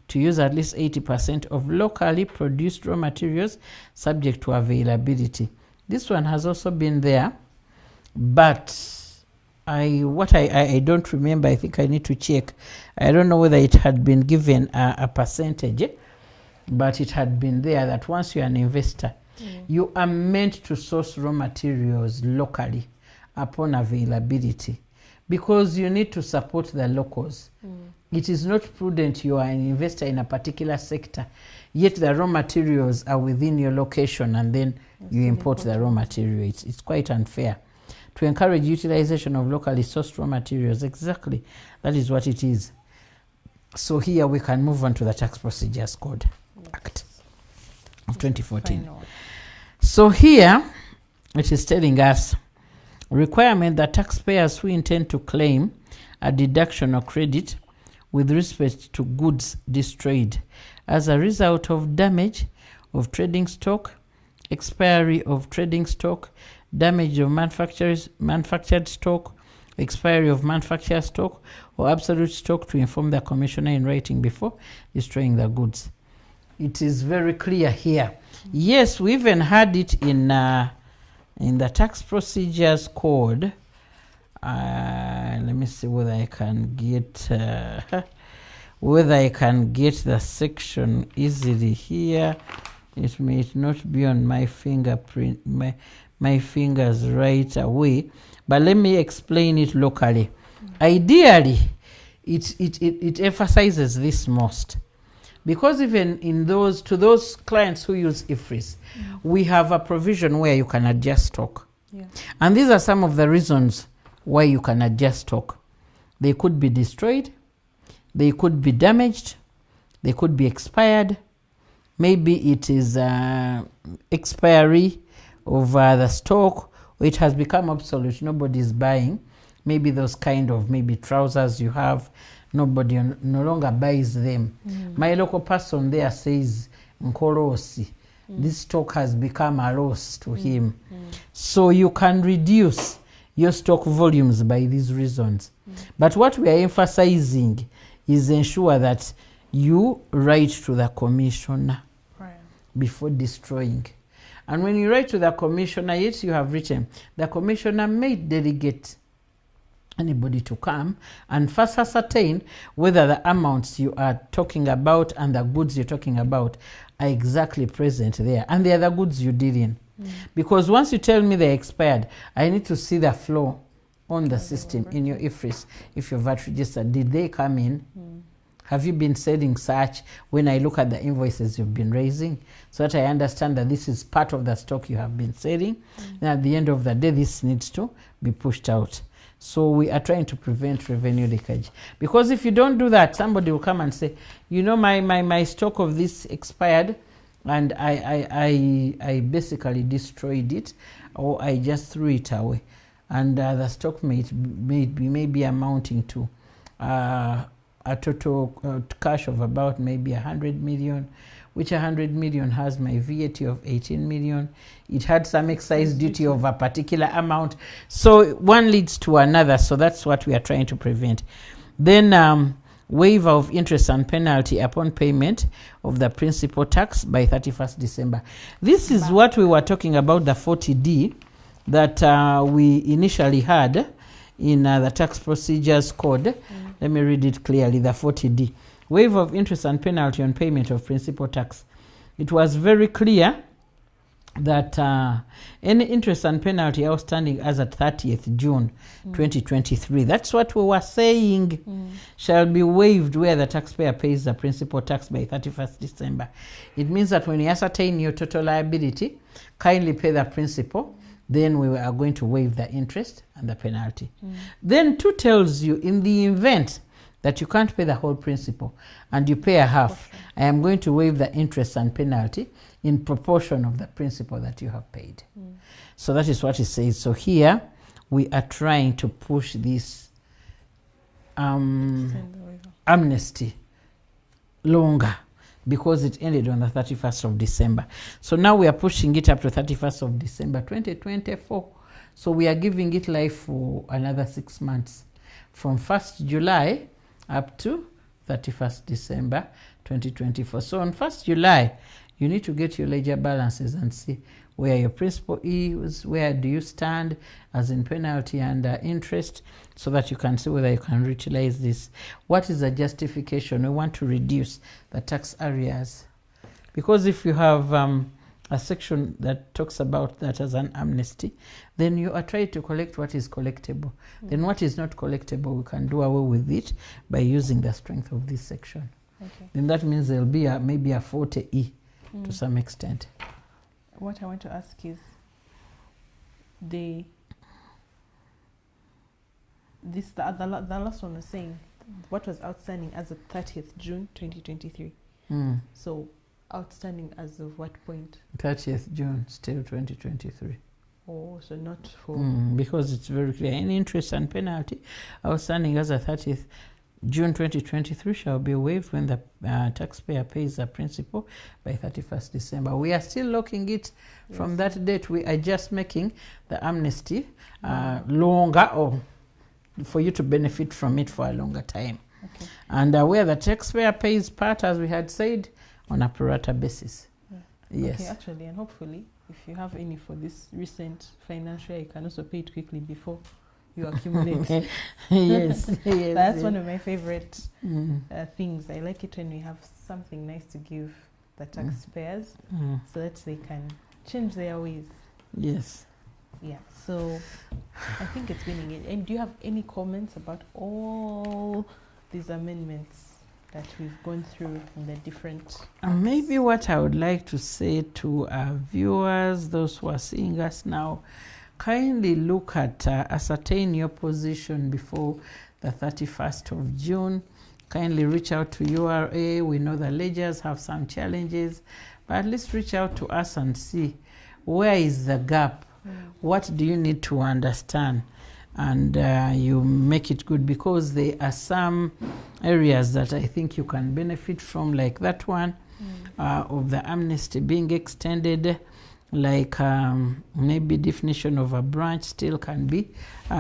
to use at least 80% of locally produced raw materials subject to availability. This one has also been there, but I don't remember. I think I need to check. I don't know whether it had been given a percentage, but it had been there that once you're an investor, you are meant to source raw materials locally upon availability, because you need to support the locals. It is not prudent you are an investor in a particular sector, yet the raw materials are within your location and then you import the raw material. It's quite unfair. To encourage utilization of locally sourced raw materials, exactly, that is what it is. So here we can move on to the Tax Procedures Code Act of 2014. So here it is telling us requirement that taxpayers who intend to claim a deduction or credit with respect to goods destroyed as a result of damage of trading stock, expiry of trading stock, damage of manufactured stock, expiry of manufactured stock, or absolute stock, to inform the commissioner in writing before destroying the goods. it is very clear here. Yes, we even had it in the tax procedures code. Let me see whether I can get the section easily here. It may not be on my fingerprint, my fingers right away, but let me explain it locally. Ideally, it emphasizes this most, because even in those clients who use IFRIS, we have a provision where you can adjust stock. Yeah. And these are some of the reasons why you can adjust stock. They could be destroyed, they could be damaged, they could be expired. Maybe it is expiry of the stock, or it has become obsolete, nobody is buying. Maybe those kind of maybe trousers you have, nobody no longer buys them. My local person there says, Nkorosi, this stock has become a loss to him. So you can reduce your stock volumes by these reasons. But what we are emphasizing is ensure that you write to the commissioner before destroying. And when you write to the commissioner, yes, you have written, the commissioner may delegate anybody to come and first ascertain whether the amounts you are talking about and the goods you're talking about are exactly present there, and they are the goods you deal in. Because once you tell me they're expired, I need to see the flow on the system in your IFRIS. If you're VAT registered, did they come in? Have you been selling such? When I look at the invoices you've been raising, so that I understand that this is part of the stock you have been selling, and at the end of the day this needs to be pushed out. So we are trying to prevent revenue leakage, because if you don't do that, somebody will come and say, you know, my stock of this expired, and I basically destroyed it, or I just threw it away, and the stock may be amounting to a total cash of about maybe 100 million, which 100 million has my VAT of 18 million. It had some excise duty of a particular amount. So one leads to another. So that's what we are trying to prevent. Then waiver of interest and penalty upon payment of the principal tax by 31st December. This is what we were talking about, the 40D that we initially had in the tax procedures code. Let me read it clearly, the 40D. Waiver of interest and penalty on payment of principal tax. It was very clear that any interest and penalty outstanding as at 30th June 2023, that's what we were saying, shall be waived where the taxpayer pays the principal tax by 31st December. It means that when you ascertain your total liability, kindly pay the principal, then we are going to waive the interest and the penalty. Then 2 tells you, in the event that you can't pay the whole principal and you pay a half, I am going to waive the interest and penalty in proportion of the principal that you have paid. So that is what it says. So here we are trying to push this amnesty longer, because it ended on the 31st of December. So now we are pushing it up to 31st of December 2024. So we are giving it life for another 6 months, from 1st July up to 31st December 2024. So on 1st July, you need to get your ledger balances and see where your principal is, where do you stand as in penalty and interest, so that you can see whether you can utilize this. What is the justification? We want to reduce the tax arrears, because if you have a section that talks about that as an amnesty, then you are trying to collect what is collectible. Then what is not collectible, we can do away with it by using the strength of this section. Then that means there will be maybe a 40E to some extent. What I want to ask is, the last one was saying what was outstanding as of 30th June 2023. So outstanding as of what point? 30th June, still 2023. Oh, so not for... because it's very clear. Any interest and penalty outstanding as of 30th June 2023 shall be waived when the taxpayer pays the principal by 31st December. We are still locking it from that date. We are just making the amnesty longer, or for you to benefit from it for a longer time. And where the taxpayer pays part, as we had said, on a pro rata basis. Yes. Okay, actually, and hopefully, if you have any for this recent financial year, you can also pay it quickly before you accumulate. Yes, yes. That's one of my favorite things. I like it when we have something nice to give the taxpayers so that they can change their ways. Yes. Yeah, so I think it's been engaged. And do you have any comments about all these amendments that we've gone through in the different... Maybe what I would like to say to our viewers, those who are seeing us now, kindly look at, ascertain your position before the 31st of June. Kindly reach out to URA. We know the ledgers have some challenges, but at least reach out to us and see where is the gap. What do you need to understand? And you make it good, because there are some areas that I think you can benefit from, like that one of the amnesty being extended, like maybe definition of a branch still can be.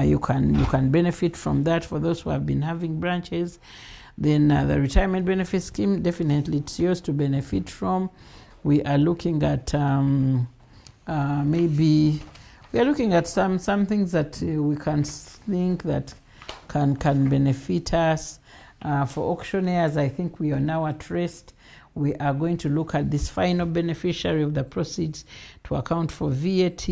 You can benefit from that for those who have been having branches. Then the retirement benefit scheme, definitely it's yours to benefit from. We are looking at maybe we are looking at some things that we can think that can benefit us. For auctioneers, I think we are now at rest. We are going to look at this final beneficiary of the proceeds to account for VAT.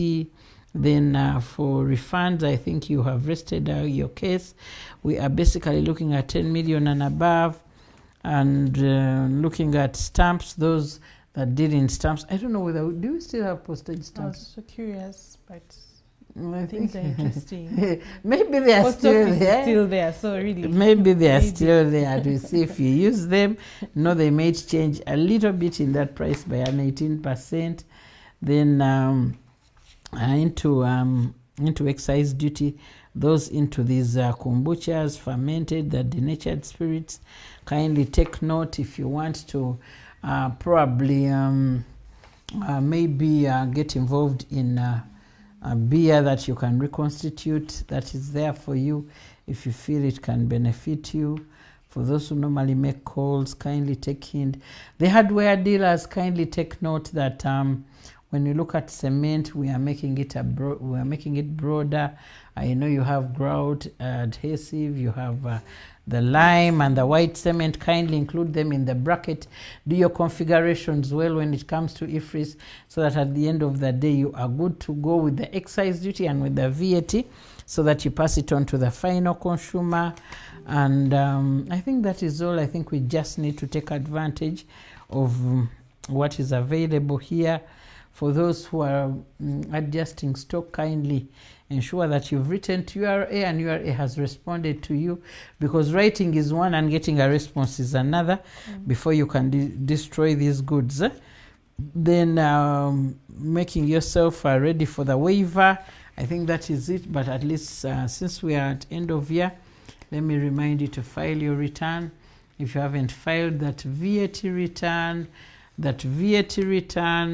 Then for refunds, I think you have rested your case. We are basically looking at 10 million and above, and looking at stamps, those that did in stamps. I don't know whether, do you still have postage stamps? I was so curious, but I things are interesting. Maybe they are still there. Still there, so really. Maybe they are still there to see if you use them. No, they made change a little bit in that price by an 18%. Then into excise duty, those into these kombuchas, fermented, the denatured spirits. Kindly take note if you want to probably maybe get involved in a beer that you can reconstitute, that is there for you if you feel it can benefit you. For those who normally make calls, kindly take hint. The hardware dealers, kindly take note that when you look at cement, we are making it broader. I know you have grout adhesive, you have the lime and the white cement. Kindly include them in the bracket. Do your configurations well when it comes to IFRIS, so that at the end of the day you are good to go with the excise duty and with the VAT, so that you pass it on to the final consumer. And I think that is all. I think we just need to take advantage of what is available here. For those who are adjusting stock, kindly ensure that you've written to URA and URA has responded to you, because writing is one and getting a response is another before you can destroy these goods. Then making yourself ready for the waiver. I think that is it, but at least since we are at end of year, let me remind you to file your return. If you haven't filed that VAT return,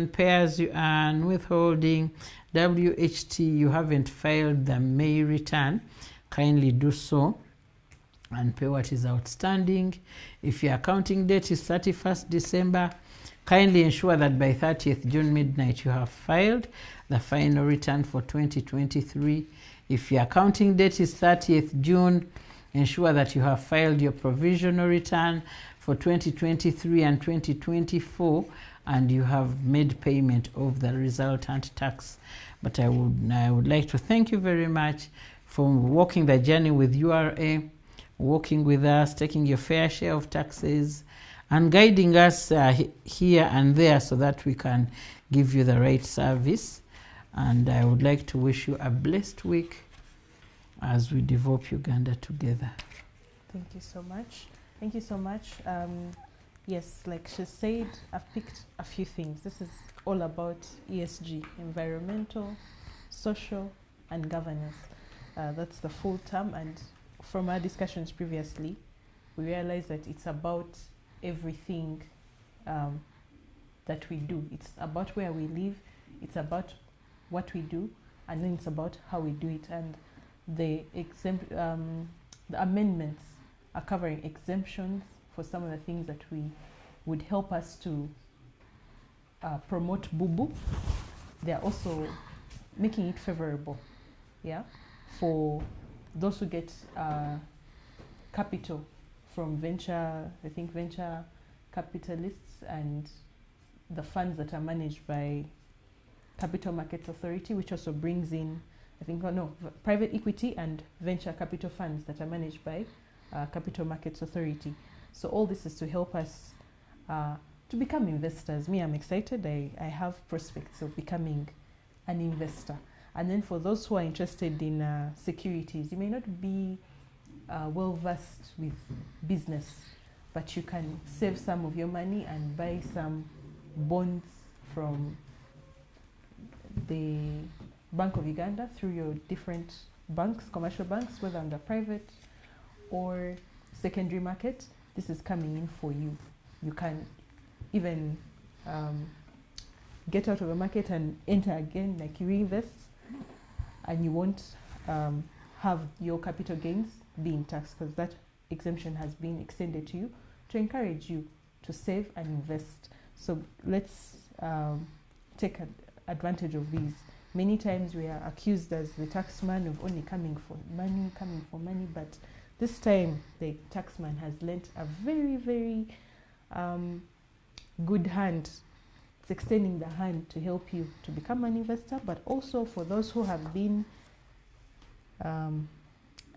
pay as you earn, withholding, WHT, you haven't filed the May return, kindly do so and pay what is outstanding. If your accounting date is 31st December, kindly ensure that by 30th June midnight you have filed the final return for 2023. If your accounting date is 30th June, ensure that you have filed your provisional return for 2023 and 2024, and you have made payment of the resultant tax. But I would like to thank you very much for walking the journey with URA, working with us, taking your fair share of taxes, and guiding us here and there so that we can give you the right service. And I would like to wish you a blessed week as we develop Uganda together. Thank you so much. Thank you so much. Yes, like she said, I've picked a few things. This is all about ESG, environmental, social, and governance. That's the full term. And from our discussions previously, we realized that it's about everything that we do. It's about where we live. It's about what we do, and then it's about how we do it. And the amendments are covering exemptions for some of the things that we would help us to promote Bubu. They are also making it favorable, yeah, for those who get capital from venture capitalists and the funds that are managed by Capital Markets Authority, which also brings in, private equity and venture capital funds that are managed by Capital Markets Authority. So all this is to help us to become investors. Me, I'm excited. I have prospects of becoming an investor. And then for those who are interested in securities, you may not be well versed with business, but you can save some of your money and buy some bonds from the Bank of Uganda through your different banks, commercial banks, whether under private or secondary market. This is coming in for you. You can even get out of the market and enter again, like you reinvest, and you won't have your capital gains being taxed, because that exemption has been extended to you to encourage you to save and invest. So let's take advantage of these. Many times we are accused as the taxman of only coming for money, but this time the taxman has lent a very, very good hand. It's extending the hand to help you to become an investor, but also for those who have been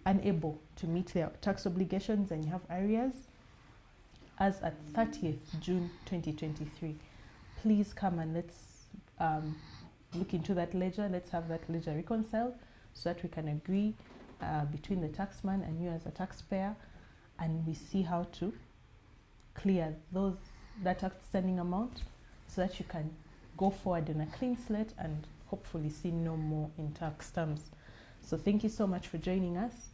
unable to meet their tax obligations and you have arrears, as at 30th June 2023. Please come and let's look into that ledger. Let's have that ledger reconciled so that we can agree between the taxman and you as a taxpayer, and we see how to clear that outstanding amount so that you can go forward in a clean slate and hopefully see no more in tax terms. So thank you so much for joining us.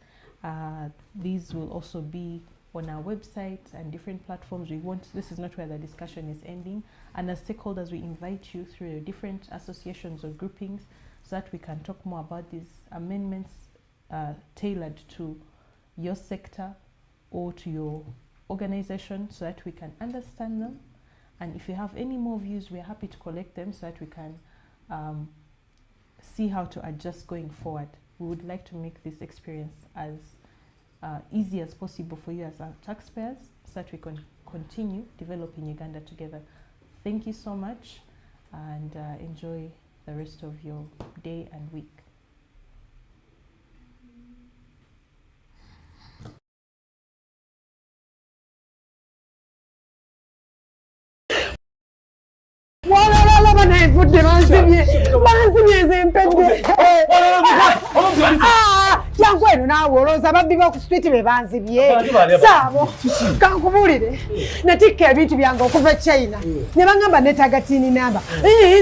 These will also be on our website and different platforms. This is not where the discussion is ending, and as stakeholders we invite you through different associations or groupings so that we can talk more about these amendments tailored to your sector or to your organization, so that we can understand them. And if you have any more views, we are happy to collect them so that we can see how to adjust going forward. We would like to make this experience as easy as possible for you as our taxpayers, so that we can continue developing Uganda together. Thank you so much, and enjoy the rest of your day and week. Kyangweno naawe olowooza ababbi b'oku street be banzibye saabo kankubulire natikka ebintu byange okuva China ne bangamba neetaaga tiini namba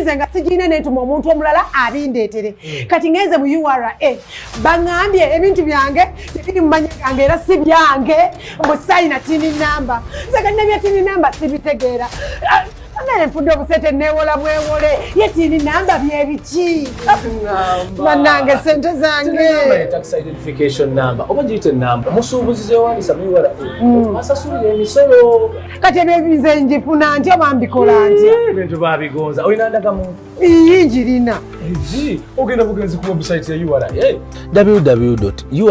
nze nga sigirina neetuma omuntu omulala abindeetere kati ngenze mu URA baŋŋambye ebintu byange tebiri mu manya gange era si byange musayina tiini namba nze kati nebya tiini namba sibitegeera nfudde obusete neewola bwewole ye tiini namba byebiki bannange sente zange tax identification number oba giyite namba omusuubuzi zewandiisa miwala asasulira emisolo kati ebyo nze njifuna ntya bambikola ntya ebintu babigonza olina ndagamuntu njirina ogenda bugenzi ku website ya URA www.ura.go.ug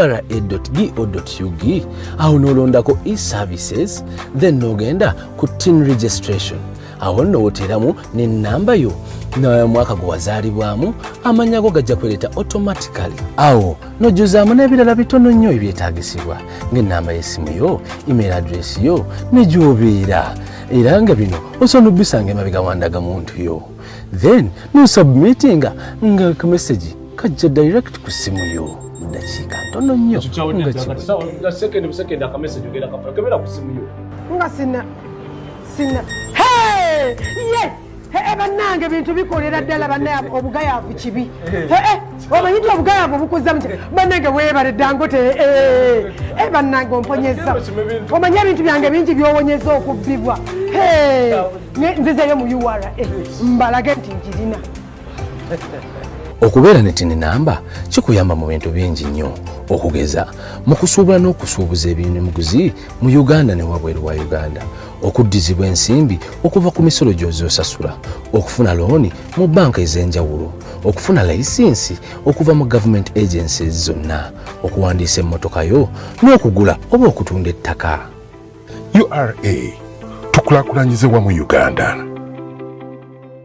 awo n'olondako e-services then n'ogenda ku tin registration awo nno woteramu n'ennamba yo n'omwaka gwe wazaalibwamu amannya go gajja kwereta automatically awo n'ojjuzaamu n'ebirala bitono nnyo ebyetaagisibwa ng'ennamba y'essimu yo email address yo ne gy'obeera era nga bino osobola obbisanga emabega wandagamuntu yo then n'osubmitinga nga kamesagi kajja direct ku ssimu yo mu ddakiika ntono nnyo nga sina bannange bintu bikolera ddala bannange obugayaavu kibi omanyiti obugayaavu bukuza muti bannange weebale Dangote bannange omponyeza omanye ebintu byange bingi byowonyeza okubbibwa nzizeyo mu URA mbalage nti njirina okubeera ne tin namba kikuyamba mu bintu bingi nnyo okugeza mu kusuubula n'okusuubuza eby'ebyamaguzi mu Uganda ne wabweru wa Uganda, okuddizibwa ensimbi okuva ku misolo gy'ozosasula, okufuna looni mu banka ez'enjawulo, okufuna layisinsi okuva mu government agencies zonna, okuwandiisa emmotoka yo n'okugula oba okutunda ettaka. URA tukulaakulanyize wamu Uganda.